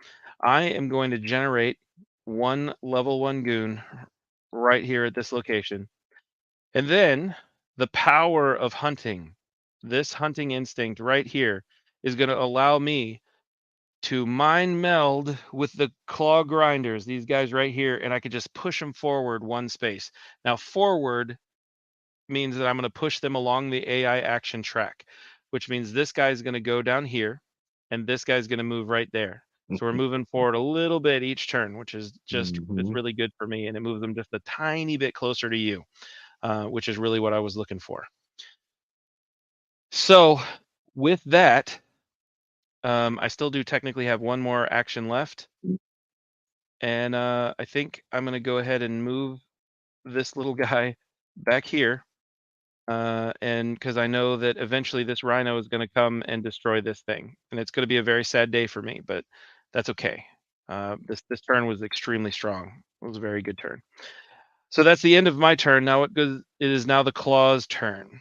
I am going to generate 1 level 1 goon right here at this location. And then the power of hunting, this hunting instinct right here, is going to allow me to mind meld with the claw grinders, these guys right here, and I could just push them forward 1 space. Now, forward means that I'm going to push them along the AI action track, which means this guy's going to go down here and this guy's going to move right there. So we're moving forward a little bit each turn, which is just, it's Mhm. really good for me. And it moves them just a tiny bit closer to you, which is really what I was looking for. So with that, I still do technically have 1 more action left. And I think I'm going to go ahead and move this little guy back here. And because I know that eventually this rhino is going to come and destroy this thing. And it's going to be a very sad day for me, but that's okay. This turn was extremely strong. It was a very good turn. So that's the end of my turn. Now it is now the claw's turn.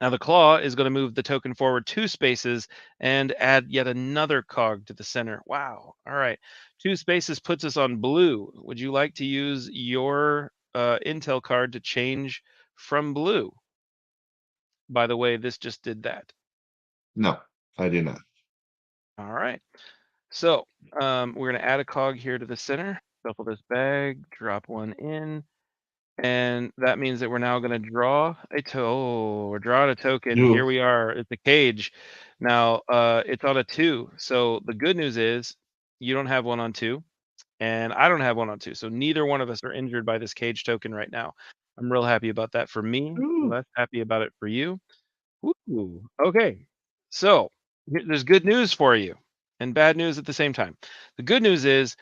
Now the claw is going to move the token forward 2 spaces and add yet another cog to the center. Wow. All right. 2 spaces puts us on blue. Would you like to use your intel card to change from blue? By the way, this just did that. No, I do not. All right. So we're going to add a cog here to the center. Shuffle this bag, drop 1 in. And that means that we're now going to draw a we're drawing a token. Ooh. Here we are. It's a cage. Now it's on a 2. So the good news is you don't have 1 on 2, and I don't have 1 on 2. So neither one of us are injured by this cage token right now. I'm real happy about that for me. Ooh. Less happy about it for you. Ooh, okay. So there's good news for you and bad news at the same time. The good news is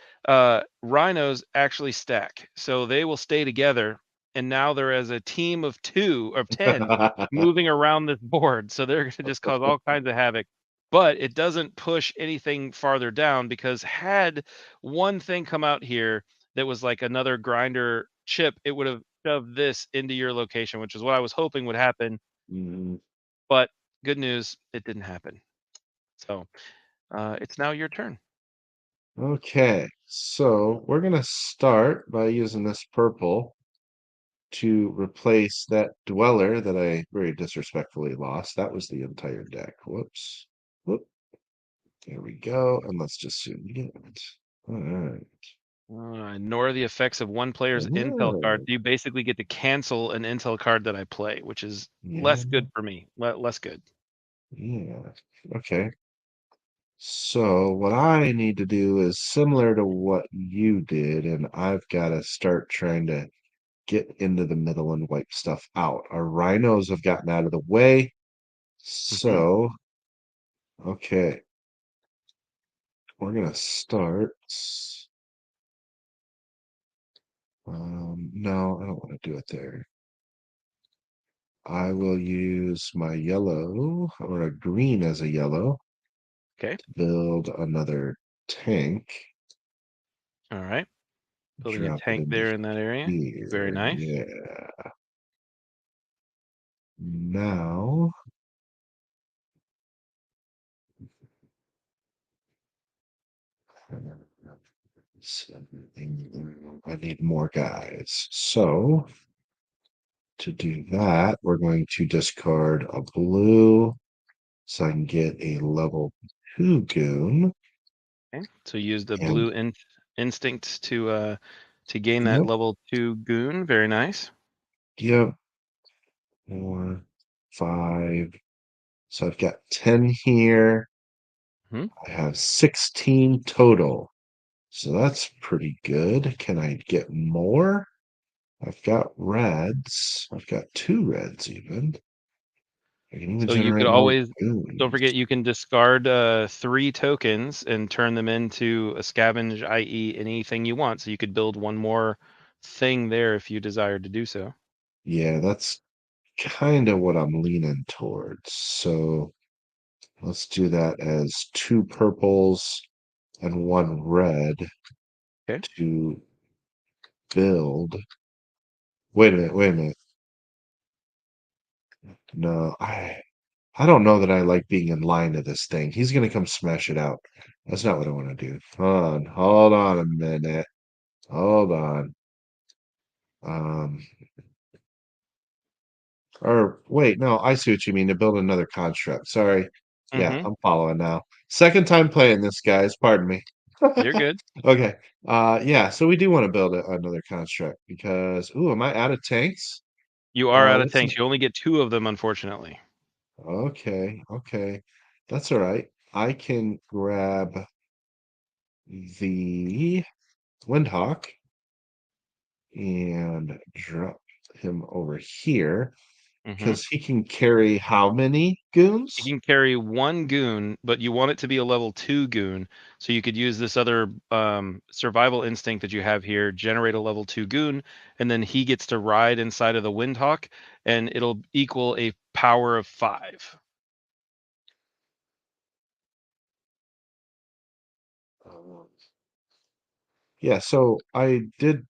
rhinos actually stack, so they will stay together. And now they're as a team of 2 of 10 moving around this board. So they're going to just cause all kinds of havoc. But it doesn't push anything farther down because had 1 thing come out here that was like another grinder chip, it would have shoved this into your location, which is what I was hoping would happen. Mm, But good news, it didn't happen. So it's now your turn. okay, so we're gonna start by using this purple to replace that dweller that I very disrespectfully lost. That was the entire deck. Whoops. Whoop. There we go. And let's just zoom in. All right. Ignore the effects of 1 player's intel card. Oh, You basically get to cancel an intel card that I play, which is less yeah, good for me. Less good. yeah. Okay. So what I need to do is similar to what you did, and I've got to start trying to get into the middle and wipe stuff out. Our rhinos have gotten out of the way. Hmm. So, okay, we're gonna start. No, I don't want to do it there. I will use my yellow or a green as a yellow Okay. to build another tank. All right. Building a Drop it tank into there in that area. Very here. nice. Yeah. Now, I need more guys. So to do that, we're going to discard a blue so I can get a level 2 goon. Okay. So use the And blue instinct to gain that yep, level 2 goon. Very nice. yep, 4, 5. So I've got 10 here. Hmm. I have 16 total. So that's pretty good. Can I get more? I've got reds. I've got 2 reds even. I can even So you could generate more always don't goons. forget you can discard 3 tokens and turn them into a scavenge, i.e., anything you want. So you could build one more thing there if you desired to do so. Yeah, that's kind of what I'm leaning towards. So let's do that as 2 purples and 1 red Okay. to build. Wait a minute, wait a minute. No, I don't know that I like being in line to this thing. He's gonna come smash it out. That's not what I want to do. Hold on a minute. Hold on. Um, or wait, no, I see what you mean to build another construct. Sorry. Yeah, Mm-hmm. I'm following now. Second time playing this, guys. Pardon me. You're good. Okay. Yeah, so we do want to build another construct because, ooh, am I out of tanks? You are out of Let's tanks. see. You only get 2 of them, unfortunately. Okay, okay. That's all right. I can grab the Windhawk and drop him over here Mm-hmm. because he can carry how many You goons? can carry 1 goon, but you want it to be a level 2 goon. So you could use this other survival instinct that you have here, generate a level 2 goon, and then he gets to ride inside of the Windhawk, and it'll equal a power of 5. Um, yeah, so I did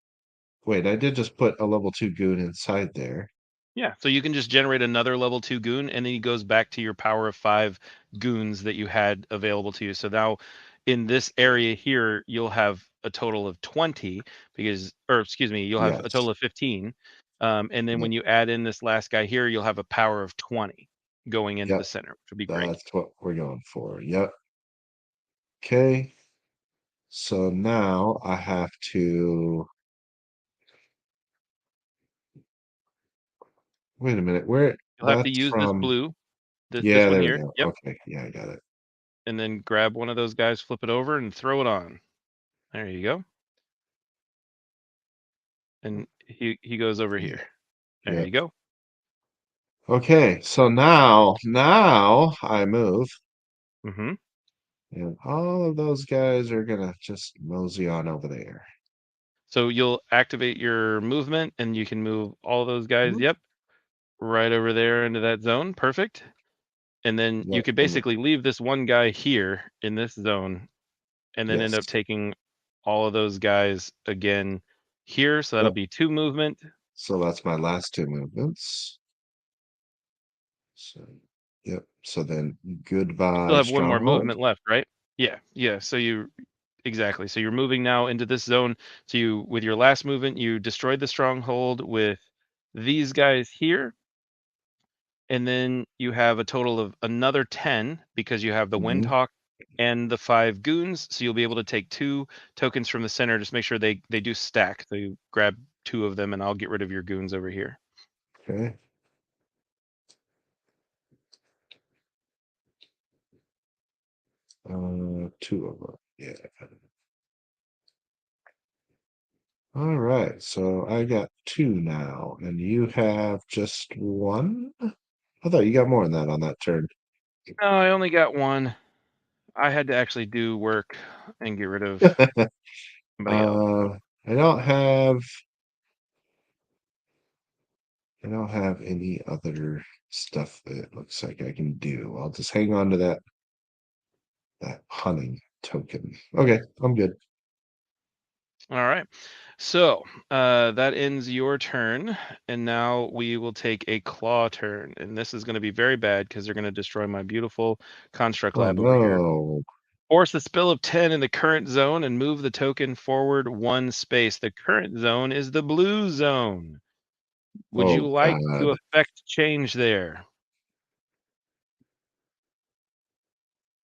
just put a level 2 goon inside there. Yeah, so you can just generate another level 2 goon, and then he goes back to your power of 5 goons that you had available to you. So now in this area here, you'll have a total of 20 because, or excuse me, you'll have a total Yes. of 15. And then Yep. when you add in this last guy here, you'll have a power of 20 going into the Yep. center, which would be great. That's what we're going for. Yep. Okay. So now I have to wait a minute. Where You'll have to that's use this from? blue, this Yeah, one there we here. go. Yep. Okay. Yeah, I got it. And then grab one of those guys, flip it over, and throw it on. There you go. And he goes over Yeah. here. There Yep. you go. Okay. So now I move, Hmm. and all of those guys are gonna just mosey on over there. So you'll activate your movement and you can move all those guys, Mhm. yep, right over there into that zone. Perfect. And then you Yep. could And basically leave this one guy here in this zone and then end yes. up taking all of those guys again here. So that'll Yep. be 2 movement. So that's my last 2 movements. So, yep. So then You still goodbye, have one more stronghold. movement left, right? Yeah. Yeah. So you exactly. So you're moving now into this zone. So you with your last movement, you destroyed the stronghold with these guys here. And then you have a total of another 10 because you have the Mhm. Windhawk and the 5 goons. So you'll be able to take 2 tokens from the center. Just make sure they do stack. So you grab 2 of them, and I'll get rid of your goons over here. Okay. 2 of them. Yeah. All right. So I got 2 now, and you have just 1? I thought you got more than that on that turn. No, I only got 1. I had to actually do work and get rid of somebody else. I don't have any other stuff that it looks like I can do. I'll just hang on to that hunting token. Okay, I'm good. All right. So that ends your turn, and now we will take a claw turn. And this is going to be very bad because they're going to destroy my beautiful construct Oh lab over here. no. Force the spill of 10 in the current zone and move the token forward one space. The current zone is the blue zone. Would you Oh like to God. affect change there?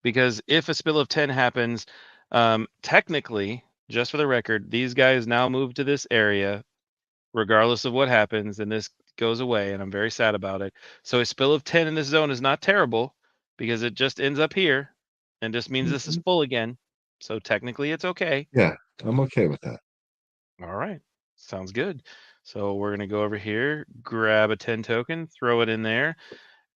Because if a spill of 10 happens, technically, just for the record, these guys now move to this area regardless of what happens, and this goes away, and I'm very sad about it. So a spill of 10 in this zone is not terrible because it just ends up here and just means this is Mhm. full again. So technically it's okay. Yeah, I'm okay with that. All right. Sounds good. So we're going to go over here, grab a 10 token, throw it in there,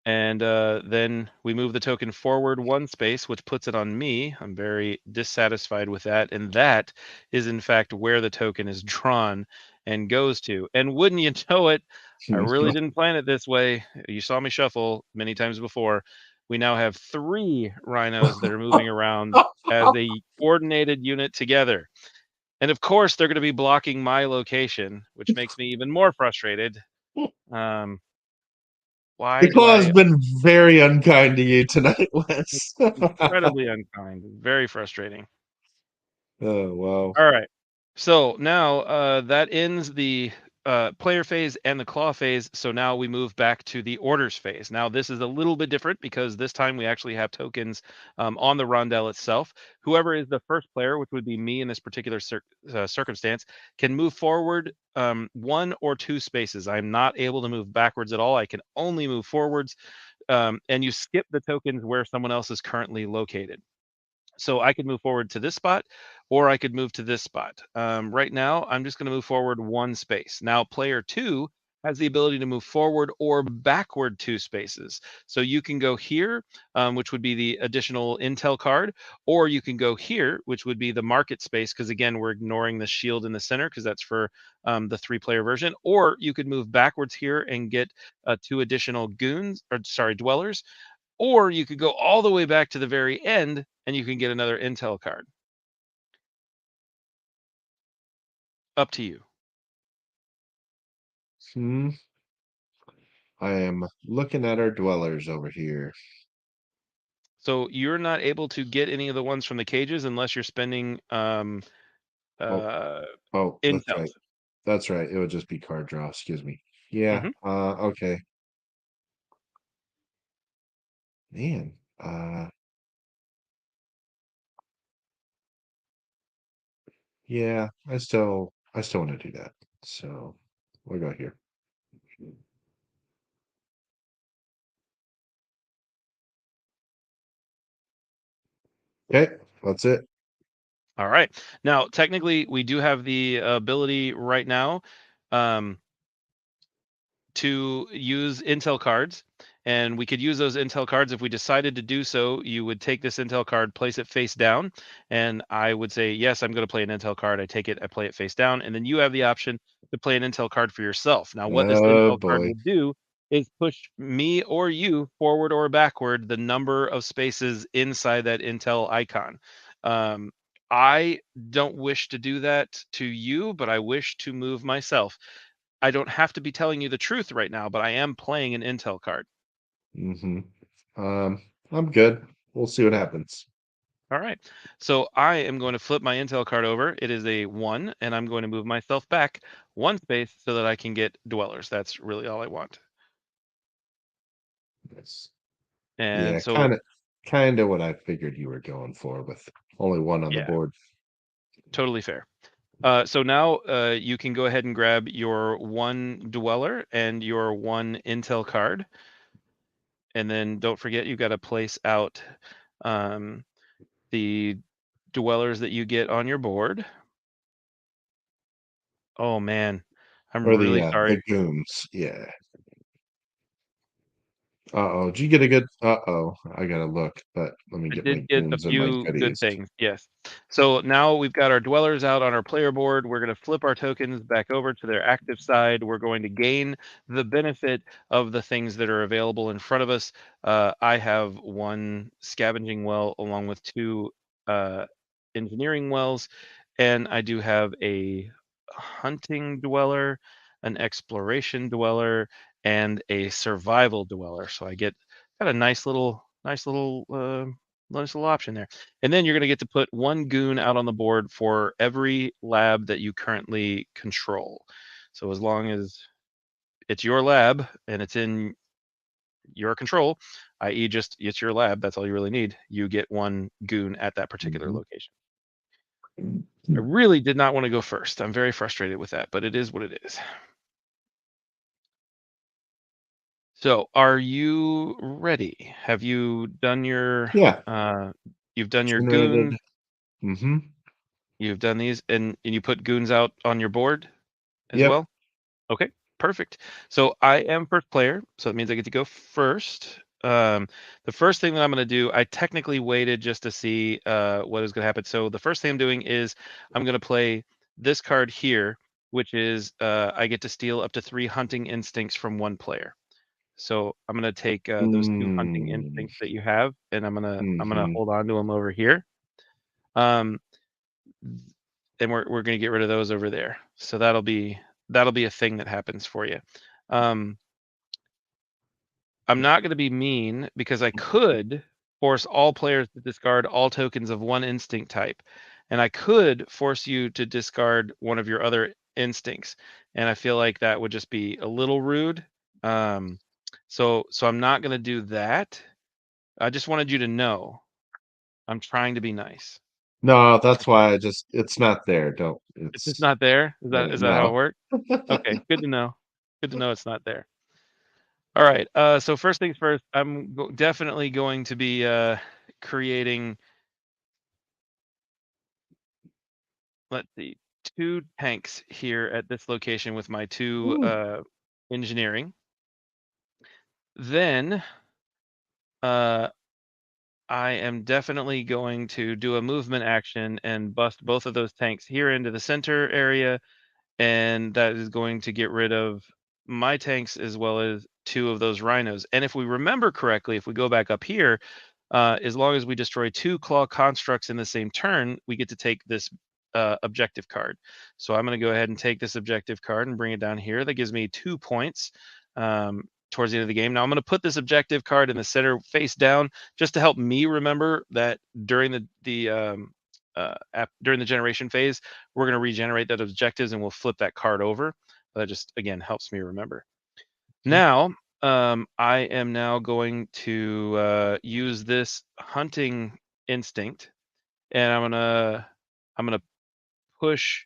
and then we move the token forward one space, which puts it on me. I'm very dissatisfied with that. And that is, in fact, where the token is drawn and goes to. And wouldn't you know it, I really didn't plan it this way. You saw me shuffle many times before. We now have 3 rhinos that are moving around as a coordinated unit together. And of course, they're going to be blocking my location, which makes me even more frustrated. Um, The why do claw has I been very unkind to you tonight, Wes. incredibly unkind, very frustrating. Oh wow. All right. So now that ends the player phase and the claw phase. So now we move back to the orders phase. Now this is a little bit different because this time we actually have tokens on the rondel itself. Whoever is the first player, which would be me in this particular circumstance, can move forward 1 or 2 spaces. I'm not able to move backwards at all. I can only move forwards, and you skip the tokens where someone else is currently located. So I could move forward to this spot, or I could move to this spot. Right now, I'm just going to move forward one space. Now, player 2 has the ability to move forward or backward 2 spaces. So you can go here, which would be the additional intel card, or you can go here, which would be the market space, because again, we're ignoring the shield in the center because that's for the 3-player version. Or you could move backwards here and get 2 additional goons, or sorry, dwellers, or you could go all the way back to the very end and you can get another intel card. Up to you. Hmm. I am looking at our dwellers over here. So you're not able to get any of the ones from the cages unless you're spending Oh, uh oh, that's intels. right. That's right. It would just be card draw. Excuse me. Yeah. Hmm. Okay. Man. Yeah. I still want to do that. So we'll go here. Okay. That's it. All right. Now, technically, we do have the ability right now. Um, to use Intel cards, and we could use those Intel cards if we decided to do so. You would take this Intel card, place it face down, and I would say, yes, I'm going to play an Intel card. I take it, I play it face down, and then you have the option to play an Intel card for yourself. Now, what this Oh Intel card boy. would do is push me or you forward or backward the number of spaces inside that Intel icon. Um, I don't wish to do that to you, but I wish to move myself. I don't have to be telling you the truth right now, but I am playing an intel card. Mm-hmm. I'm good. We'll see what happens. All right. So I am going to flip my intel card over. It is a 1, and I'm going to move myself back one space so that I can get dwellers. That's really all I want. Yes. And Yeah, so, kind of what I figured you were going for with only one on the yeah, board. totally fair. So now you can go ahead and grab your 1 dweller and your 1 intel card. And then don't forget, you got to place out um, the dwellers that you get on your board. Oh man, I'm Or really sorry. the gooms. Yeah. Uh-oh. Did you get a good uh-oh. I gotta look, but let me I get my did get a gooms and my few good goodies. things, yes. So now we've got our dwellers out on our player board. We're going to flip our tokens back over to their active side. We're going to gain the benefit of the things that are available in front of us. I have 1 scavenging well along with 2 uh, engineering wells. and I do have a hunting dweller, an exploration dweller, and a survival dweller. So I got a nice little option there. And then you're going to get to put one goon out on the board for every lab that you currently control. So as long as it's your lab and it's in your control, i.e., just it's your lab, that's all you really need. You get one goon at that particular Mhm. location. I really did not want to go first. I'm very frustrated with that, but it is what it is. So, are you ready? Have you done your Yeah, uh you've done your generated. goon, Hmm. you've done these and you put goons out on your board as Yep. well? Okay, perfect. So I am first player, so that means I get to go first. The first thing that I'm going to do, I technically waited just to see what is going to happen. So the first thing I'm doing is I'm going to play this card here, which is I get to steal up to 3 hunting instincts from one player. So I'm going to take those 2 hunting Mm. instincts that you have, and I'm gonna Hmm. hold on to them over here. Um, and we're going to get rid of those over there. So that'll be a thing that happens for you. Um, I'm not going to be mean because I could force all players to discard all tokens of one instinct type, and I could force you to discard one of your other instincts, and I feel like that would just be a little rude. Um, so I'm not going to do that. I just wanted you to know I'm trying to be nice. No, that's why I just it's not there. Don't It's just it's not there. Is that yeah, is that how it no. works? Okay, good to know. Good to know it's not there. All right. So first things first, definitely going to be creating, let's see, 2 tanks here at this location with my 2 Ooh. engineering. Then uh, I am definitely going to do a movement action and bust both of those tanks here into the center area, and that is going to get rid of my tanks as well as 2 of those rhinos. And if we remember correctly, if we go back up here, as long as we destroy 2 claw constructs in the same turn, we get to take this objective card. So I'm going to go ahead and take this objective card and bring it down here. That gives me 2 points towards the end of the game. Now I'm going to put this objective card in the center face down just to help me remember that during during the generation phase, we're going to regenerate that objectives and we'll flip that card over. That just again helps me remember. Okay. Now, I am now going to use this hunting instinct, and I'm gonna push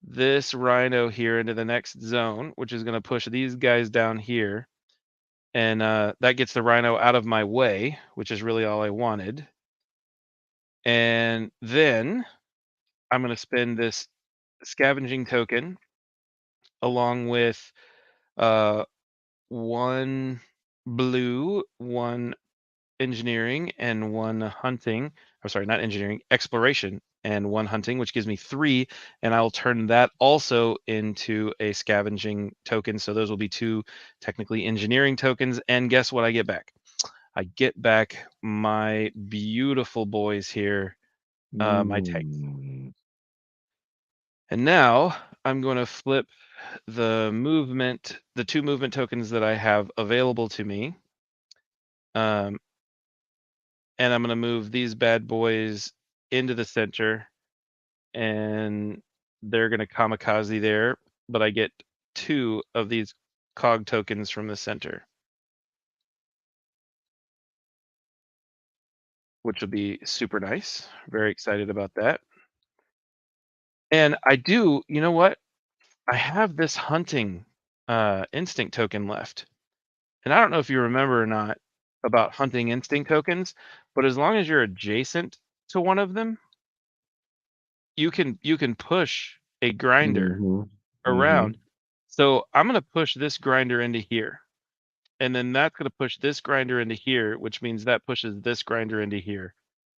this rhino here into the next zone, which is gonna push these guys down here, and that gets the rhino out of my way, which is really all I wanted. And then I'm gonna spend this scavenging token along with uh, 1 blue, 1 engineering and 1 hunting. I'm sorry, not engineering, exploration and 1 hunting, which gives me 3. And I'll turn that also into a scavenging token. So those will be 2 technically engineering tokens. And guess what I get back? I get back my beautiful boys here, my tanks. Mm. And now I'm going to flip the 2 movement tokens that I have available to me. Um, and I'm going to move these bad boys into the center, and they're going to kamikaze there, but I get 2 of these cog tokens from the center, which will be super nice. Very excited about that. And you know what? I have this hunting instinct token left. And I don't know if you remember or not about hunting instinct tokens, but as long as you're adjacent to one of them, you can push a grinder Mhm. around. Mhm. So I'm going to push this grinder into here. And then that's going to push this grinder into here, which means that pushes this grinder into here.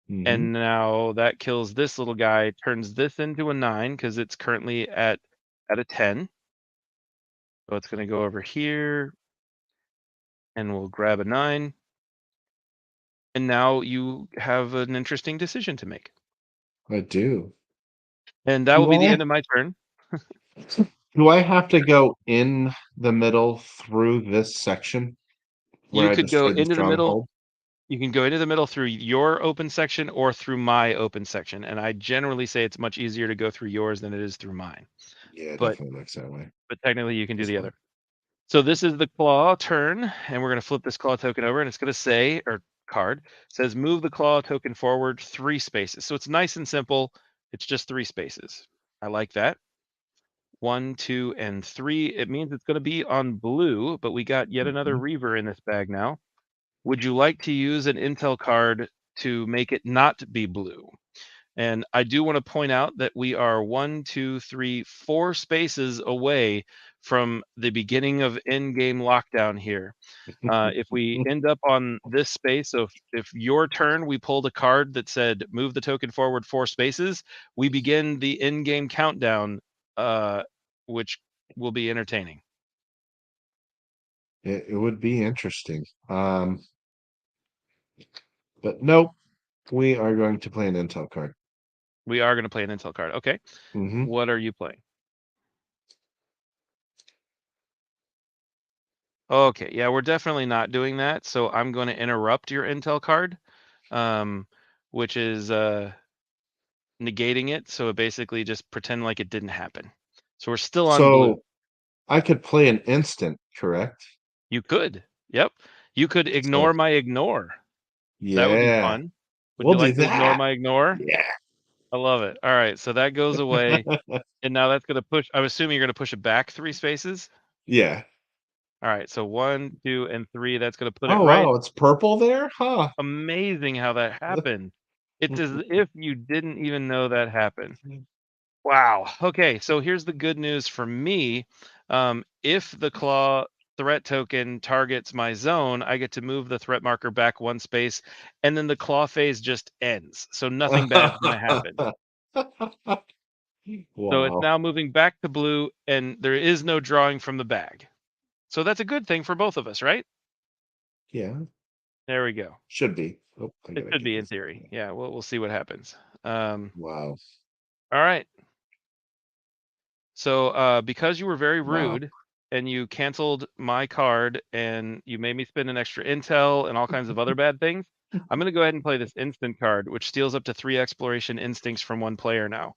Mhm. And now that kills this little guy, turns this into a 9 because it's currently at a 10. So it's going to go over here and we'll grab a 9. And now you have an interesting decision to make. I do. And that will Do be the I end of my turn. do I have to go in the middle through this section where You I could go destroyed the into the middle. stronghold? You can go into the middle through your open section or through my open section, and I generally say it's much easier to go through yours than it is through mine. Yeah, it But definitely looks that way. technically you can do This the way. other. So this is the claw turn, and we're going to flip this claw token over, and it's going to say, or card says, move the claw token forward 3 spaces. So it's nice and simple. It's just 3 spaces. I like that. 1, 2, and 3. It means it's going to be on blue, but we got yet another Mhm. Reaver in this bag now. Would you like to use an intel card to make it not be blue? And I do want to point out that we are 1, 2, 3, 4 spaces away from the beginning of in-game lockdown here. If we end up on this space, so if your turn we pulled a card that said move the token forward 4 spaces, we begin the in-game countdown, uh, which will be entertaining. It would be interesting. But nope, we are going to play an intel card. We are going to play an intel card. Okay, Hmm. what are you playing? Okay, yeah, we're definitely not doing that. So I'm going to interrupt your intel card, um, which is negating it. So it basically just pretend like it didn't happen. So we're still on blue. So I could play an instant, correct? You could. Yep. You could So ignore my ignore. That would be yeah, fun. Would we'll you do like to ignore that. my ignore? Yeah. I love it. All right, so that goes away, and now that's going to push. I'm assuming you're going to push it back 3 spaces. Yeah. All right, so 1, 2, and 3. That's going to put it Oh right. wow, it's purple there, huh? Amazing how that happened. It's as if you didn't even know that happened. Wow. Okay, so here's the good news for me. If the claw threat token targets my zone, I get to move the threat marker back 1 space, and then the claw phase just ends. So nothing bad's going to happen. So it's Wow. now moving back to blue, and there is no drawing from the bag. So that's a good thing for both of us, right? Yeah, There we go. should be. Oh, I It gotta should get be in this. theory. Yeah, we'll see what happens. Um, Wow. all right. So, because you were very Wow. rude and you canceled my card and you made me spend an extra intel and all kinds of other bad things, I'm going to go ahead and play this instant card, which steals up to 3 exploration instincts from 1 player now.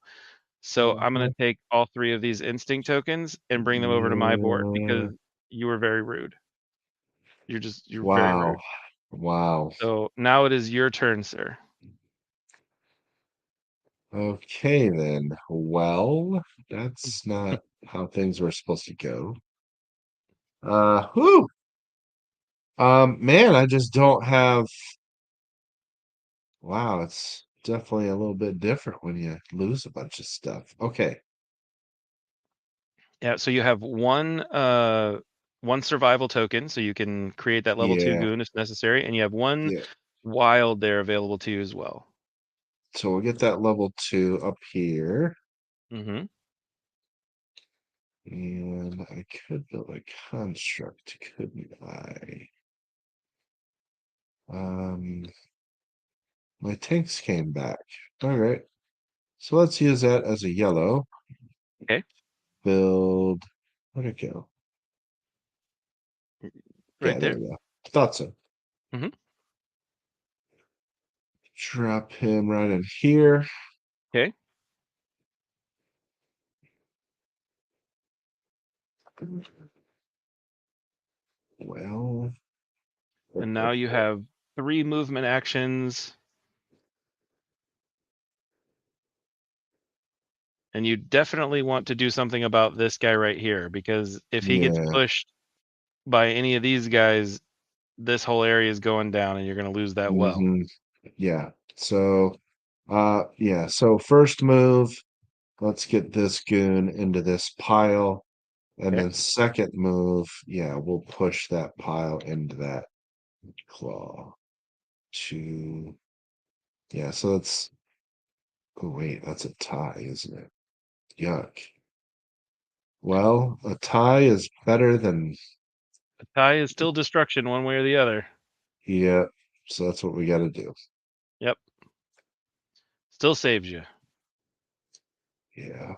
So I'm going Mhm. to take all 3 of these instinct tokens and bring them over to my board because you were very rude. You're very Wow. rude. Wow. So now it is your turn, sir. Okay then. Well, that's not how things were supposed to go. Whew. Man, I just don't have. Wow, it's definitely a little bit different when you lose a bunch of stuff. Okay. Yeah, so you have one survival token, so you can create that level 2 Yeah. goon if necessary, and you have one Yeah. wild there available to you as well. So we'll get that level 2 up here. Mhm. And I could build a construct, couldn't I? Um, my tanks came back. All right. So let's use that as a yellow. Okay. Build. Where'd it go? Right Yeah, there there. we go. Thought so. Mhm. Drop him right in here. Okay. Well, And now you have 3 movement actions, and you definitely want to do something about this guy right here because if he gets yeah. pushed by any of these guys, this whole area is going down and you're going to lose that well. Hmm. Yeah. So, yeah. So first move, let's get this goon into this pile. And Okay. then second move, yeah, we'll push that pile into that claw. Two. Yeah, so it's oh wait, that's a tie, isn't it? Yuck. Well, a tie is better than The tie is still destruction one way or the other. yeah, so that's what we gotta do. Yep. Still saves you. Yeah.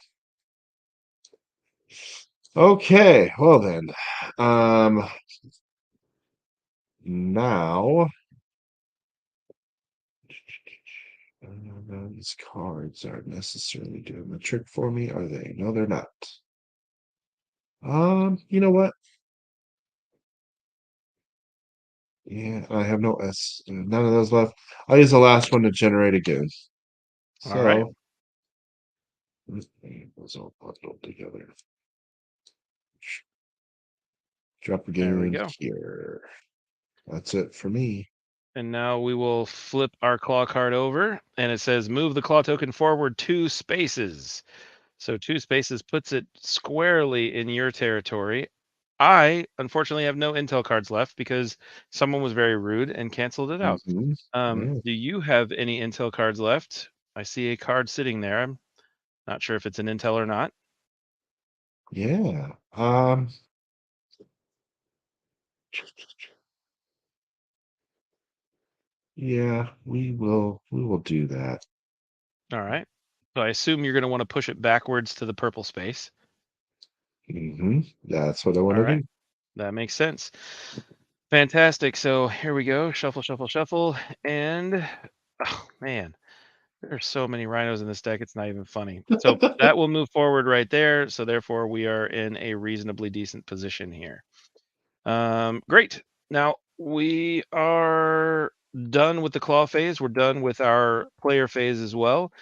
Okay. Well then. Um. Now. These cards aren't necessarily doing the trick for me, are they? No, they're not. You know what? Yeah, I have no S. None of those left. I'll use the last one to generate a goon. All right. So those all bundled together. Drop a There we goon go. here. That's it for me. And now we will flip our claw card over, and it says move the claw token forward 2 spaces. So 2 spaces puts it squarely in your territory. I unfortunately have no intel cards left because someone was very rude and canceled it out. Hmm. Yeah. Do you have any intel cards left? I see a card sitting there. I'm not sure if it's an intel or not. Yeah. Yeah, we will do that. All right. So I assume you're going to want to push it backwards to the purple space. That's what I want All to right. do. That makes sense. Fantastic. So here we go. Shuffle, shuffle, shuffle. And oh man, there are so many rhinos in this deck. It's not even funny. So that will move forward right there. So therefore, we are in a reasonably decent position here. Great. Now we are done with the claw phase. We're done with our player phase as well.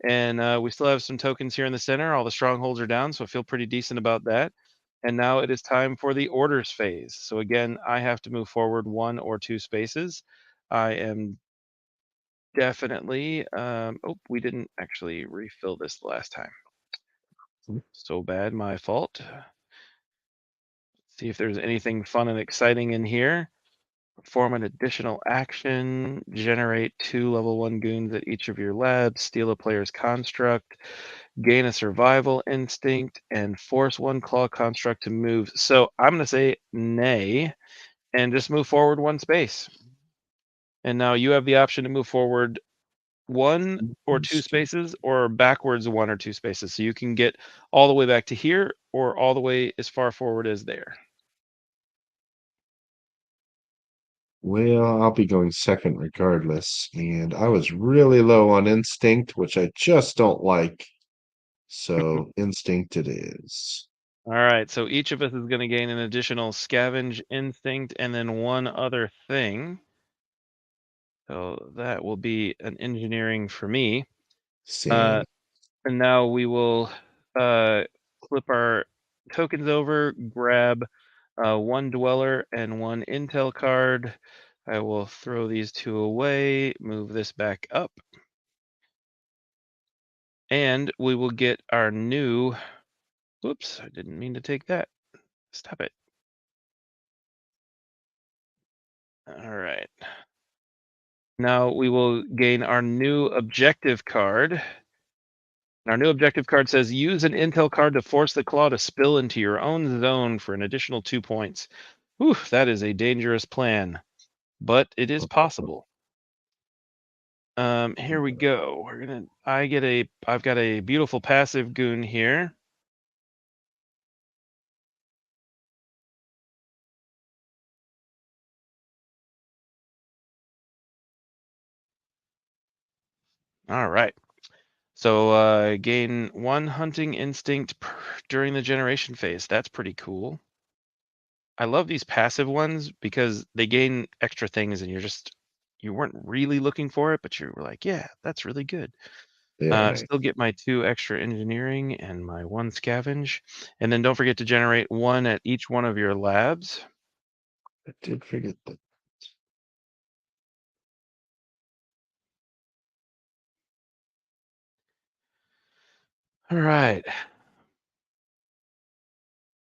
And we still have some tokens here in the center. All the strongholds are down, so I feel pretty decent about that. And now it is time for the orders phase. So again, I have to move forward 1 or 2 spaces. I am definitely. Oh, we didn't actually refill this the last time. So bad, my fault. See if there's anything fun and exciting in here. Perform an additional action, generate 2 level 1 goons at each of your labs, steal a player's construct, gain a survival instinct, and force 1 claw construct to move. So I'm going to say nay and just move forward 1 space. And now you have the option to move forward 1 or 2 spaces or backwards 1 or 2 spaces. So you can get all the way back to here or all the way as far forward as there. Well, I'll be going second regardless, and I was really low on instinct, which I just don't like. So instinct it is. All right, so each of us is going to gain an additional scavenge instinct and then one other thing. So that will be an engineering for me. Uh, Same. and now we will uh, flip our tokens over, grab 1 dweller and 1 intel card. I will throw these 2 away, move this back up, and we will get our new. Whoops, I didn't mean to take that. Stop it. All right. Now we will gain our new objective card. Our new objective card says use an intel card to force the claw to spill into your own zone for an additional 2 points. Whew, that is a dangerous plan, but it is possible. Here we go. I've got a beautiful passive goon here. All right. So gain 1 hunting instinct during the generation phase. That's pretty cool. I love these passive ones because they gain extra things and you weren't really looking for it, but you were like, yeah, that's really good. They are nice. Still get my 2 extra engineering and my 1 scavenge. And then don't forget to generate 1 at each one of your labs. I did forget that. All right.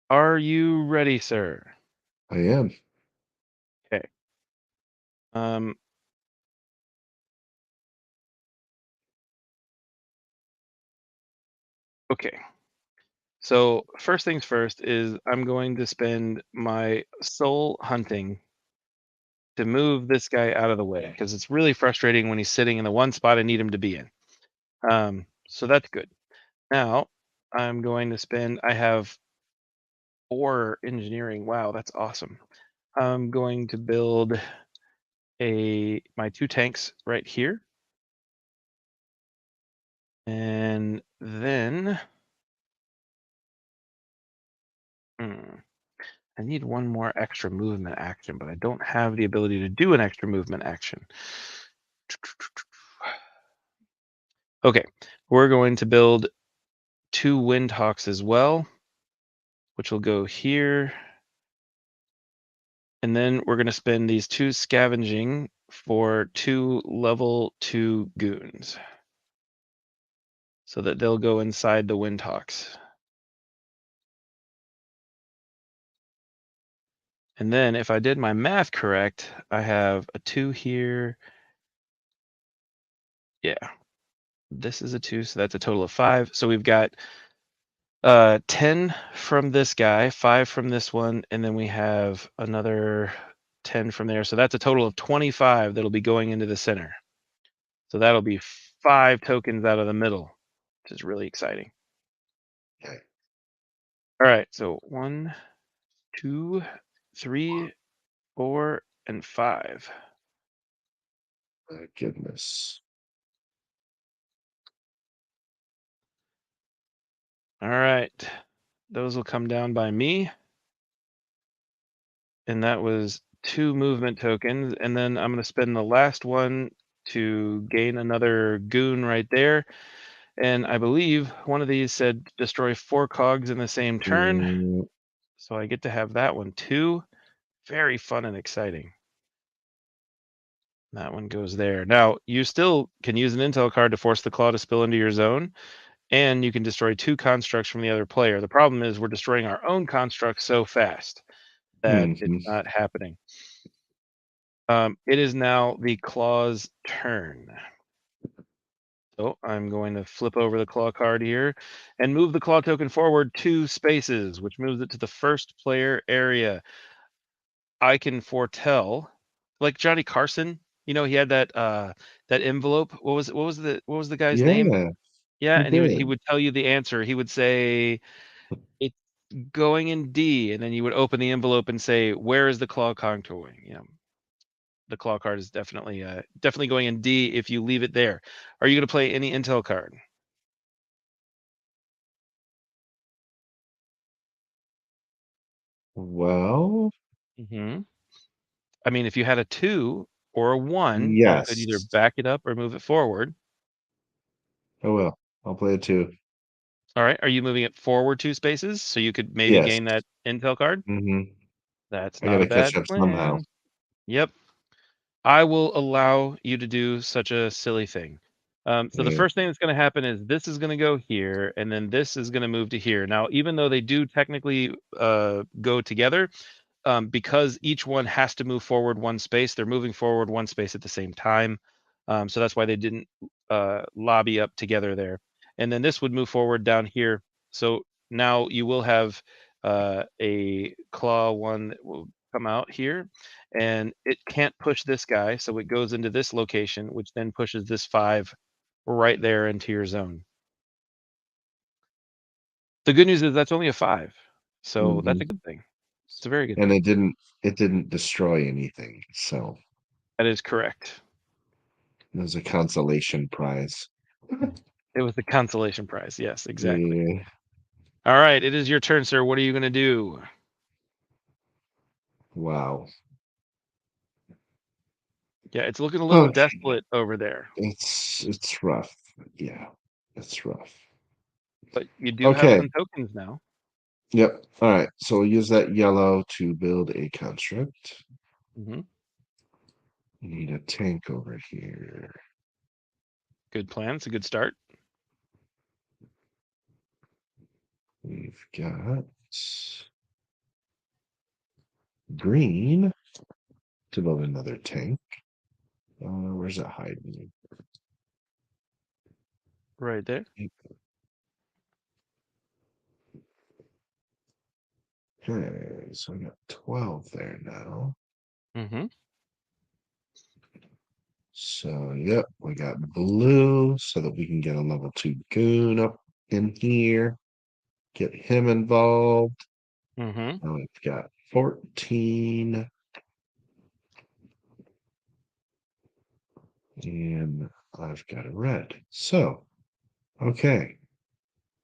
Are you ready, sir? I am. Okay. Um, okay. So first things first is I'm going to spend my soul hunting to move this guy out of the way because it's really frustrating when he's sitting in the one spot I need him to be in. So that's good. Now I'm going to spend. I have 4 engineering. Wow, that's awesome. I'm going to build a my 2 tanks right here, and then hmm, I need one more extra movement action, but I don't have the ability to do an extra movement action. Okay, we're going to build 2 windhawks as well, which will go here. And then we're going to spend these 2 scavenging for 2 level 2 goons so that they'll go inside the windhawks. And then if I did my math correct, I have a 2 here. Yeah, this is a 2, so that's a total of 5. So we've got 10 from this guy, 5 from this one, and then we have another 10 from there. So that's a total of 25 that'll be going into the center. So that'll be 5 tokens out of the middle, which is really exciting. Okay. All right, so 1, 2, 3, 4, and 5. My goodness. All right, those will come down by me. And that was 2 movement tokens. And then I'm going to spend the last one to gain another goon right there. And I believe one of these said destroy 4 cogs in the same turn. Mm, So I get to have that one too. Very fun and exciting. That one goes there. Now, you still can use an intel card to force the claw to spill into your zone, and you can destroy 2 constructs from the other player. The problem is we're destroying our own constructs so fast that it's mhm. not happening. It is now the claw's turn. So I'm going to flip over the claw card here and move the claw token forward 2 spaces, which moves it to the first player area. I can foretell, like Johnny Carson, he had that envelope. What was the guy's name? Yeah, Yeah, he and he did. would tell you the answer. He would say it's going in D, and then you would open the envelope and say, "Where is the claw contouring?" The claw card is definitely going in D if you leave it there. Are you going to play any intel card? Well, Hmm. I mean, if you had a 2 or a 1, you could either yes. back it up or move it forward. I will. I'll play it too. All right. Are you moving it forward 2 spaces so you could maybe Yes. gain that intel card? Hmm. That's I not a gotta catch bad up somehow. plan. Yep. I will allow you to do such a silly thing. So the Yeah. first thing that's going to happen is this is going to go here, and then this is going to move to here. Now, even though they do technically go together, because each one has to move forward 1 space, they're moving forward 1 space at the same time. So that's why they didn't lobby up together there. And then this would move forward down here. So now you will have a claw 1 that will come out here, and it can't push this guy, so it goes into this location, which then pushes this 5 right there into your zone. The good news is that's only a 5, so that's a Hmm. good thing. It's a very good And thing. it didn't destroy anything. So That is correct. it was a consolation prize. It was the consolation prize. Yes, exactly. Yeah. All right, it is your turn, sir. What are you going to do? Wow. Yeah, it's looking a little Okay. desolate over there, It's rough. Yeah. It's rough. but you do have Okay. some tokens now. Yep. All right. So we'll use that yellow to build a construct. Hmm. Need a tank over here. Good plan. It's a good start. We've got green to build another tank. Where's it hiding? Right there. Okay, so I got 12 there now. Hmm. So, yep, we got blue so that we can get a level 2 goon up in here. Get him involved. Mm-hmm. Now I've got 14, and I've got a red. So, okay,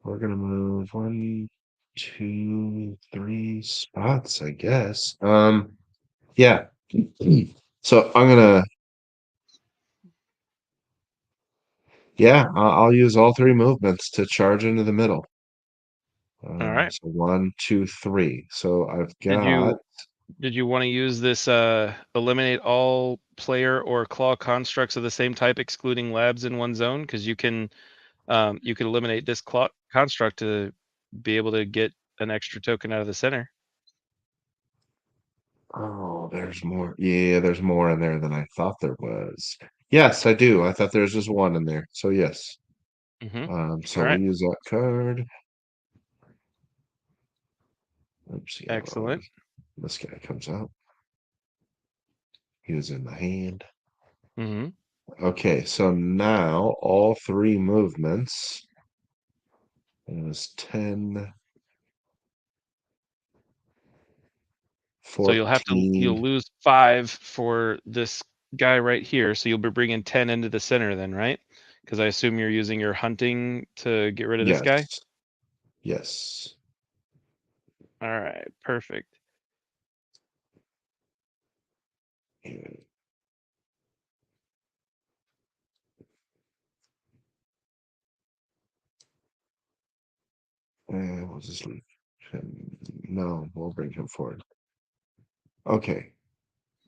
we're gonna move 1, 2, 3 spots, I guess. Yeah. So I'm gonna, yeah, I'll use all three movements to charge into the middle. All right. So 1, 2, 3. So I've Did got, you want to use this eliminate all player or claw constructs of the same type excluding labs in one zone? Because you can eliminate this claw construct to be able to get an extra token out of the center. oh, there's more. Yeah, there's more in there than I thought there was. Yes, I do. I thought there was just one in there. So yes. Mm-hmm. So All we'll right. use that card. Oops, yeah, Excellent. this guy comes out. He was in the hand. Mm-hmm. Okay, so now all three movements is 10, So you'll 14. lose 5 for this guy right here. So you'll be bringing 10 into the center then, right? Because I assume you're using your hunting to get rid of this guy. Yes, yes. All right. Perfect. And we'll just leave him. No, we'll bring him forward. Okay,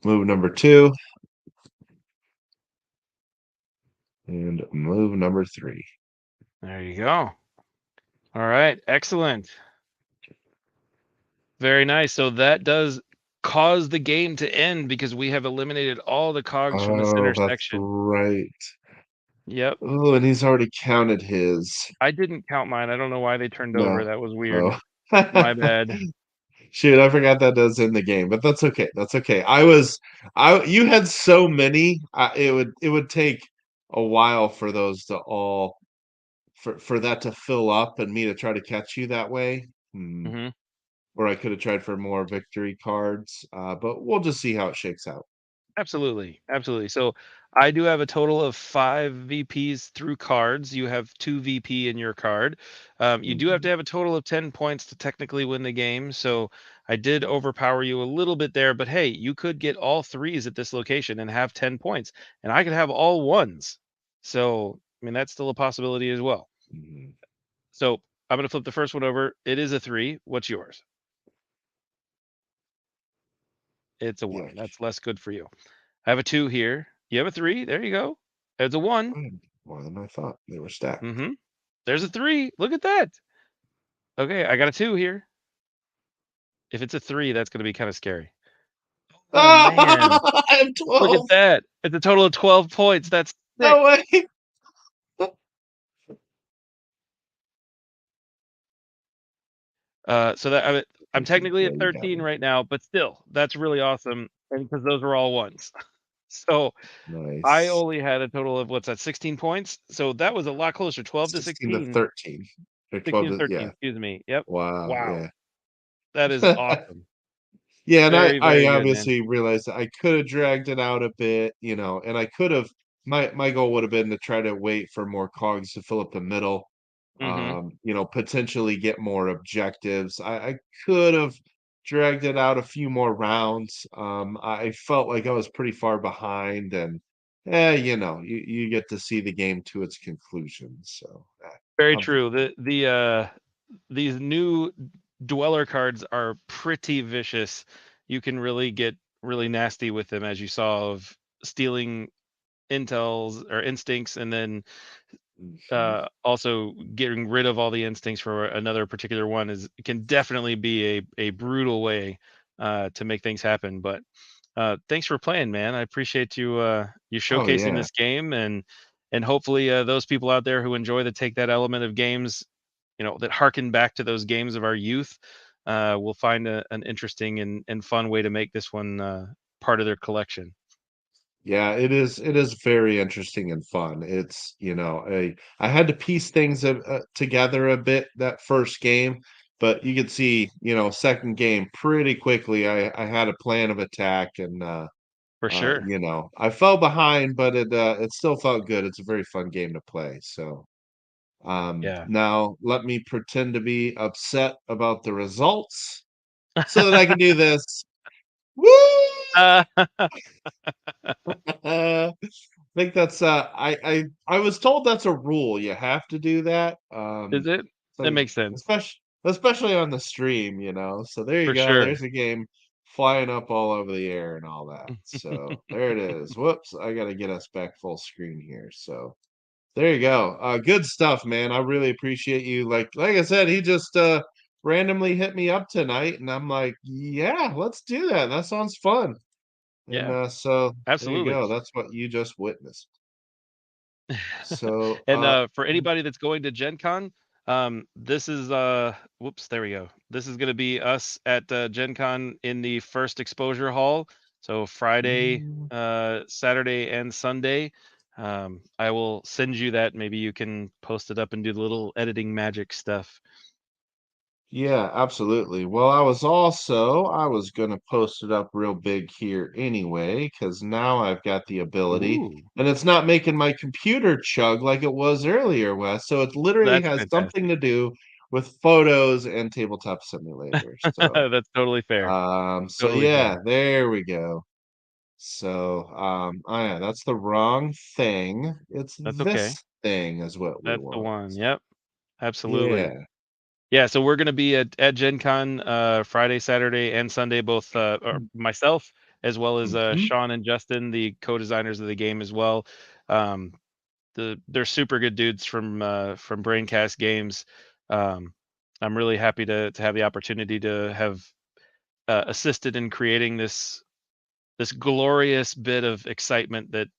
move number 2 and move number 3. There you go. All right. Excellent. Very nice. So that does cause the game to end because we have eliminated all the cogs from the Oh, center that's section. right. Yep. Oh, and he's already counted his. I didn't count mine. I don't know why they turned over. No. That was weird. Oh. My bad. Shoot, I forgot that does in the game, but that's okay. That's okay. You had so many. It would take a while for those to all for that to fill up and me to try to catch you that way. Hmm. Or I could have tried for more victory cards. But we'll just see how it shakes out. Absolutely. Absolutely. So I do have a total of 5 VPs through cards. You have 2 VP in your card. You do have to Mhm, have a total of 10 points to technically win the game. So I did overpower you a little bit there, but hey, you could get all threes at this location and have 10 points, and I could have all ones. So, I mean, that's still a possibility as well. mhm. So I'm going to flip the first one over. It is a 3. What's yours? It's a Yeah, 1. That's less good for you. I have a 2 here. You have a 3. There you go. It's a 1. fine. More than I thought. They were stacked. Mhm. There's a 3. Look at that. Okay, I got a 2 here. If it's a 3, that's gonna be kinda scary. Oh, man. I have Look at 12. that. It's a total of 12 points. That's sick. No way. So that I'm technically Yeah, at you got 13 me. right now, but still, that's really awesome, and because those were all ones. So, I Nice. only had a total of, what's that, 16 points? So that was a lot closer, 12 to 16 to 16. 13. Or 12 16 to to, 13, yeah. excuse me. Yep. Wow, Wow. yeah. That is awesome. Yeah, and I Very, I very good, man. obviously realized that I could have dragged it out a bit, and I could have my goal would have been to try to wait for more cogs to fill up the middle, Mhm. potentially get more objectives. I could have dragged it out a few more rounds. I felt like I was pretty far behind, and you get to see the game to its conclusion. So Very I'm fine. true. These new dweller cards are pretty vicious. You can really get really nasty with them, as you saw, of stealing intels or instincts, and then Mhm. also getting rid of all the instincts for another particular one can definitely be a brutal way to make things happen. But thanks for playing, man. I appreciate you Oh showcasing yeah. this game, and hopefully those people out there who enjoy to take that element of games, that harken back to those games of our youth, will find an interesting and fun way to make this one part of their collection. Yeah, it is very interesting and fun. It's, I had to piece things together a bit that first game, but you could see, second game pretty quickly. I had a plan of attack and For sure. I fell behind, but it still felt good. It's a very fun game to play. So, Yeah. now let me pretend to be upset about the results so that I can do this. Woo! Uh, I think that's I was told that's a rule. You have to do that. is it? That So makes sense. especially on the stream. So there you For go. sure. There's a game flying up all over the air and all that. So there it is. Whoops, I gotta get us back full screen here. So there you go. Good stuff, man. I really appreciate you. Like I said, he just randomly hit me up tonight and I'm like, yeah, let's do that. That sounds fun. And, Yeah, so there you absolutely. go. That's what you just witnessed. So, And, for anybody that's going to Gen Con, this is, whoops, there we go. This is gonna be us at, Gen Con in the first exposure hall. So Friday, mm, Saturday, and Sunday. I will send you that. Maybe you can post it up and do the little editing magic stuff. yeah, absolutely. Well, I was gonna post it up real big here anyway, because now I've got the ability, Ooh, and it's not making my computer chug like it was earlier, Wes. So it literally that's has something fantastic. to do with photos and tabletop simulator. So, That's totally fair. so Totally yeah, fair. there we go. So, oh yeah, that's the wrong thing. It's That's okay. this thing is what we That's the want. one. Yep, absolutely. Yeah. Yeah, so we're gonna be at Gen Con, Friday, Saturday, and Sunday, both, or myself, as well as, Mhm. Sean and Justin, the co-designers of the game as well. Um, they're super good dudes from Braincast Games. Um, I'm really happy to have the opportunity to have, assisted in creating this glorious bit of excitement that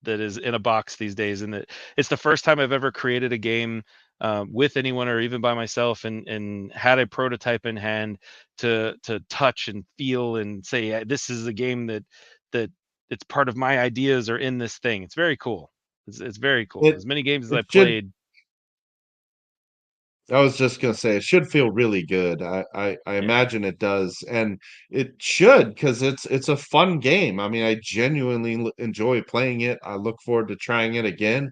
is in a box these days, and that it's the first time I've ever created a game with anyone or even by myself, and had a prototype in hand to touch and feel and say, "Yeah, this is a game that it's part of my ideas are in this thing." It's very cool. It's very cool. It As many games as I it should played, I was just gonna say it should feel really good. I yeah, imagine it does, and it should because it's a fun game. I mean, I genuinely enjoy playing it. I look forward to trying it again.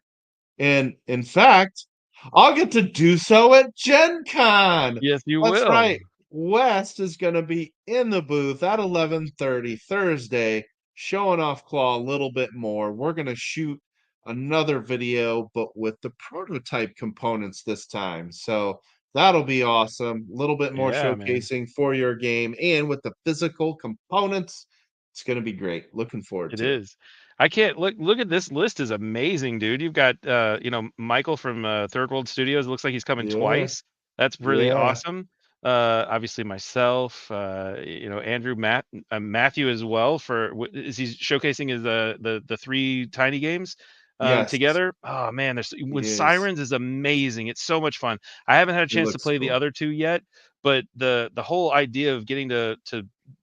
And in fact, I'll get to do so at Gen Con. yes, you That's will. right. West is going to be in the booth at 11:30 Thursday, showing off Claw a little bit more. We're going to shoot another video, but with the prototype components this time. So that'll be awesome. A little bit more Yeah, man. showcasing for your game and with the physical components. It's going to be great. Looking forward It to it. is. I can't look at this list is amazing, dude. You've got Michael from Third World Studios. It looks like he's coming Yeah. twice. That's really Yeah. awesome. Obviously myself, Andrew, Matthew as well for is he showcasing his the three tiny games Yes. together. Oh man, there's He with is. Sirens is amazing. It's so much fun. I haven't had a It chance to looks play the cool. other two yet, but the whole idea of getting to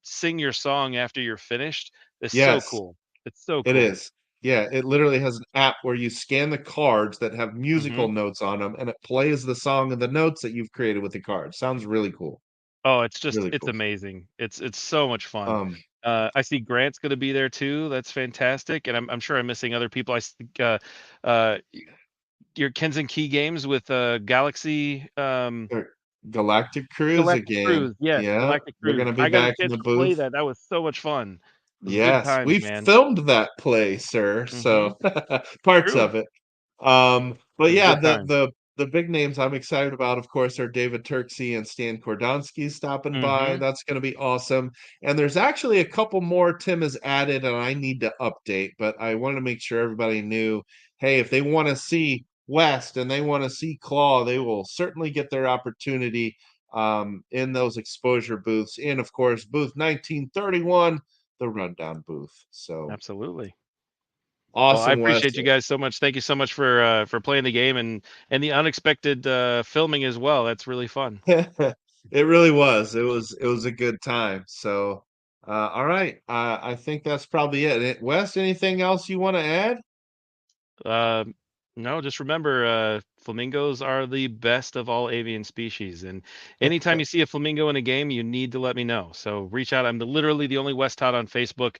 sing your song after you're finished is so Yes, cool. It's so it cool. is. Yeah, it literally has an app where you scan the cards that have musical Mhm. notes on them, and it plays the song and the notes that you've created with the cards. Sounds really cool. Oh, it's just Really it's cool. amazing. It's so much fun. Um, I see Grant's gonna be there too. That's fantastic, and I'm sure I'm missing other people. Uh, your Kens and Key games with, Galaxy, er, Galactic Cruise Galactic again. Cruise. Yes, Yeah, Galactic they're Cruise. gonna be I got a back in chance the to play booth. that. That was so much fun. Those good Yes, times, we man. filmed that play, sir, Mhm. so parts True. of it. But It was yeah, good times. the big names I'm excited about, of course, are David Turksey and Stan Kordonski stopping by. Mhm. That's gonna be awesome. And there's actually a couple more Tim has added and I need to update, but I want to make sure everybody knew, hey, if they want to see West and they want to see Claw, they will certainly get their opportunity in those exposure booths. And of course, booth 1931, the rundown booth. So Absolutely. Well, I awesome, West. appreciate you guys so much. Thank you so much for playing the game and the unexpected filming as well. That's really fun. It really was. It was a good time. So All right. I think that's probably it. Wes, anything else you want to add? Uh, no, just remember, flamingos are the best of all avian species. And anytime you see a flamingo in a game, you need to let me know. So reach out. I'm literally the only West Todd on Facebook.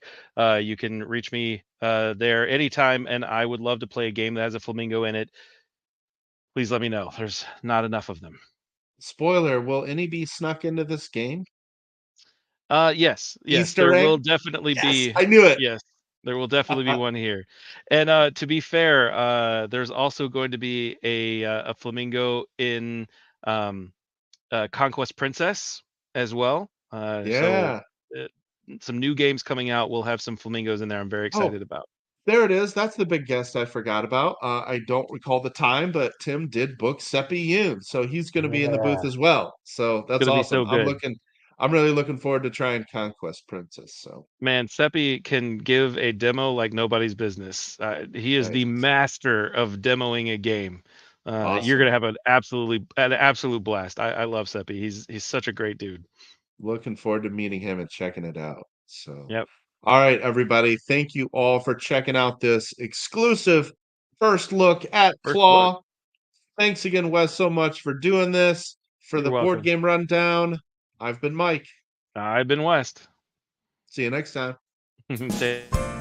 You can reach me there anytime, and I would love to play a game that has a flamingo in it. Please let me know. There's not enough of them. Spoiler, will any be snuck into this game? Yes, yes, Easter there will egg? definitely Yes, be. I knew it. Yes, there will definitely be one here. And to be fair, there's also going to be a flamingo in um, Conquest Princess as well. So Yeah. uh, some new games coming out will have some flamingos in there. I'm very Oh, excited about. there it is. That's the big guest I forgot about. I don't recall the time, but Tim did book Seppi Yoon, so he's going to be in the booth Yeah. as well. So It's that's gonna be awesome. so good. I'm really looking forward to trying Conquest Princess. So Man, Seppi can give a demo like nobody's business. He is the nice, master of demoing a game. You're awesome. gonna have an absolute blast. I love Seppi. He's such a great dude. Looking forward to meeting him and checking it out. So, Yep, all right, everybody. Thank you all for checking out this exclusive first look at first look. Claw. Thanks again, Wes, so much for doing this. For You're the board welcome. game rundown, I've been Mike. I've been West. See you next time. Take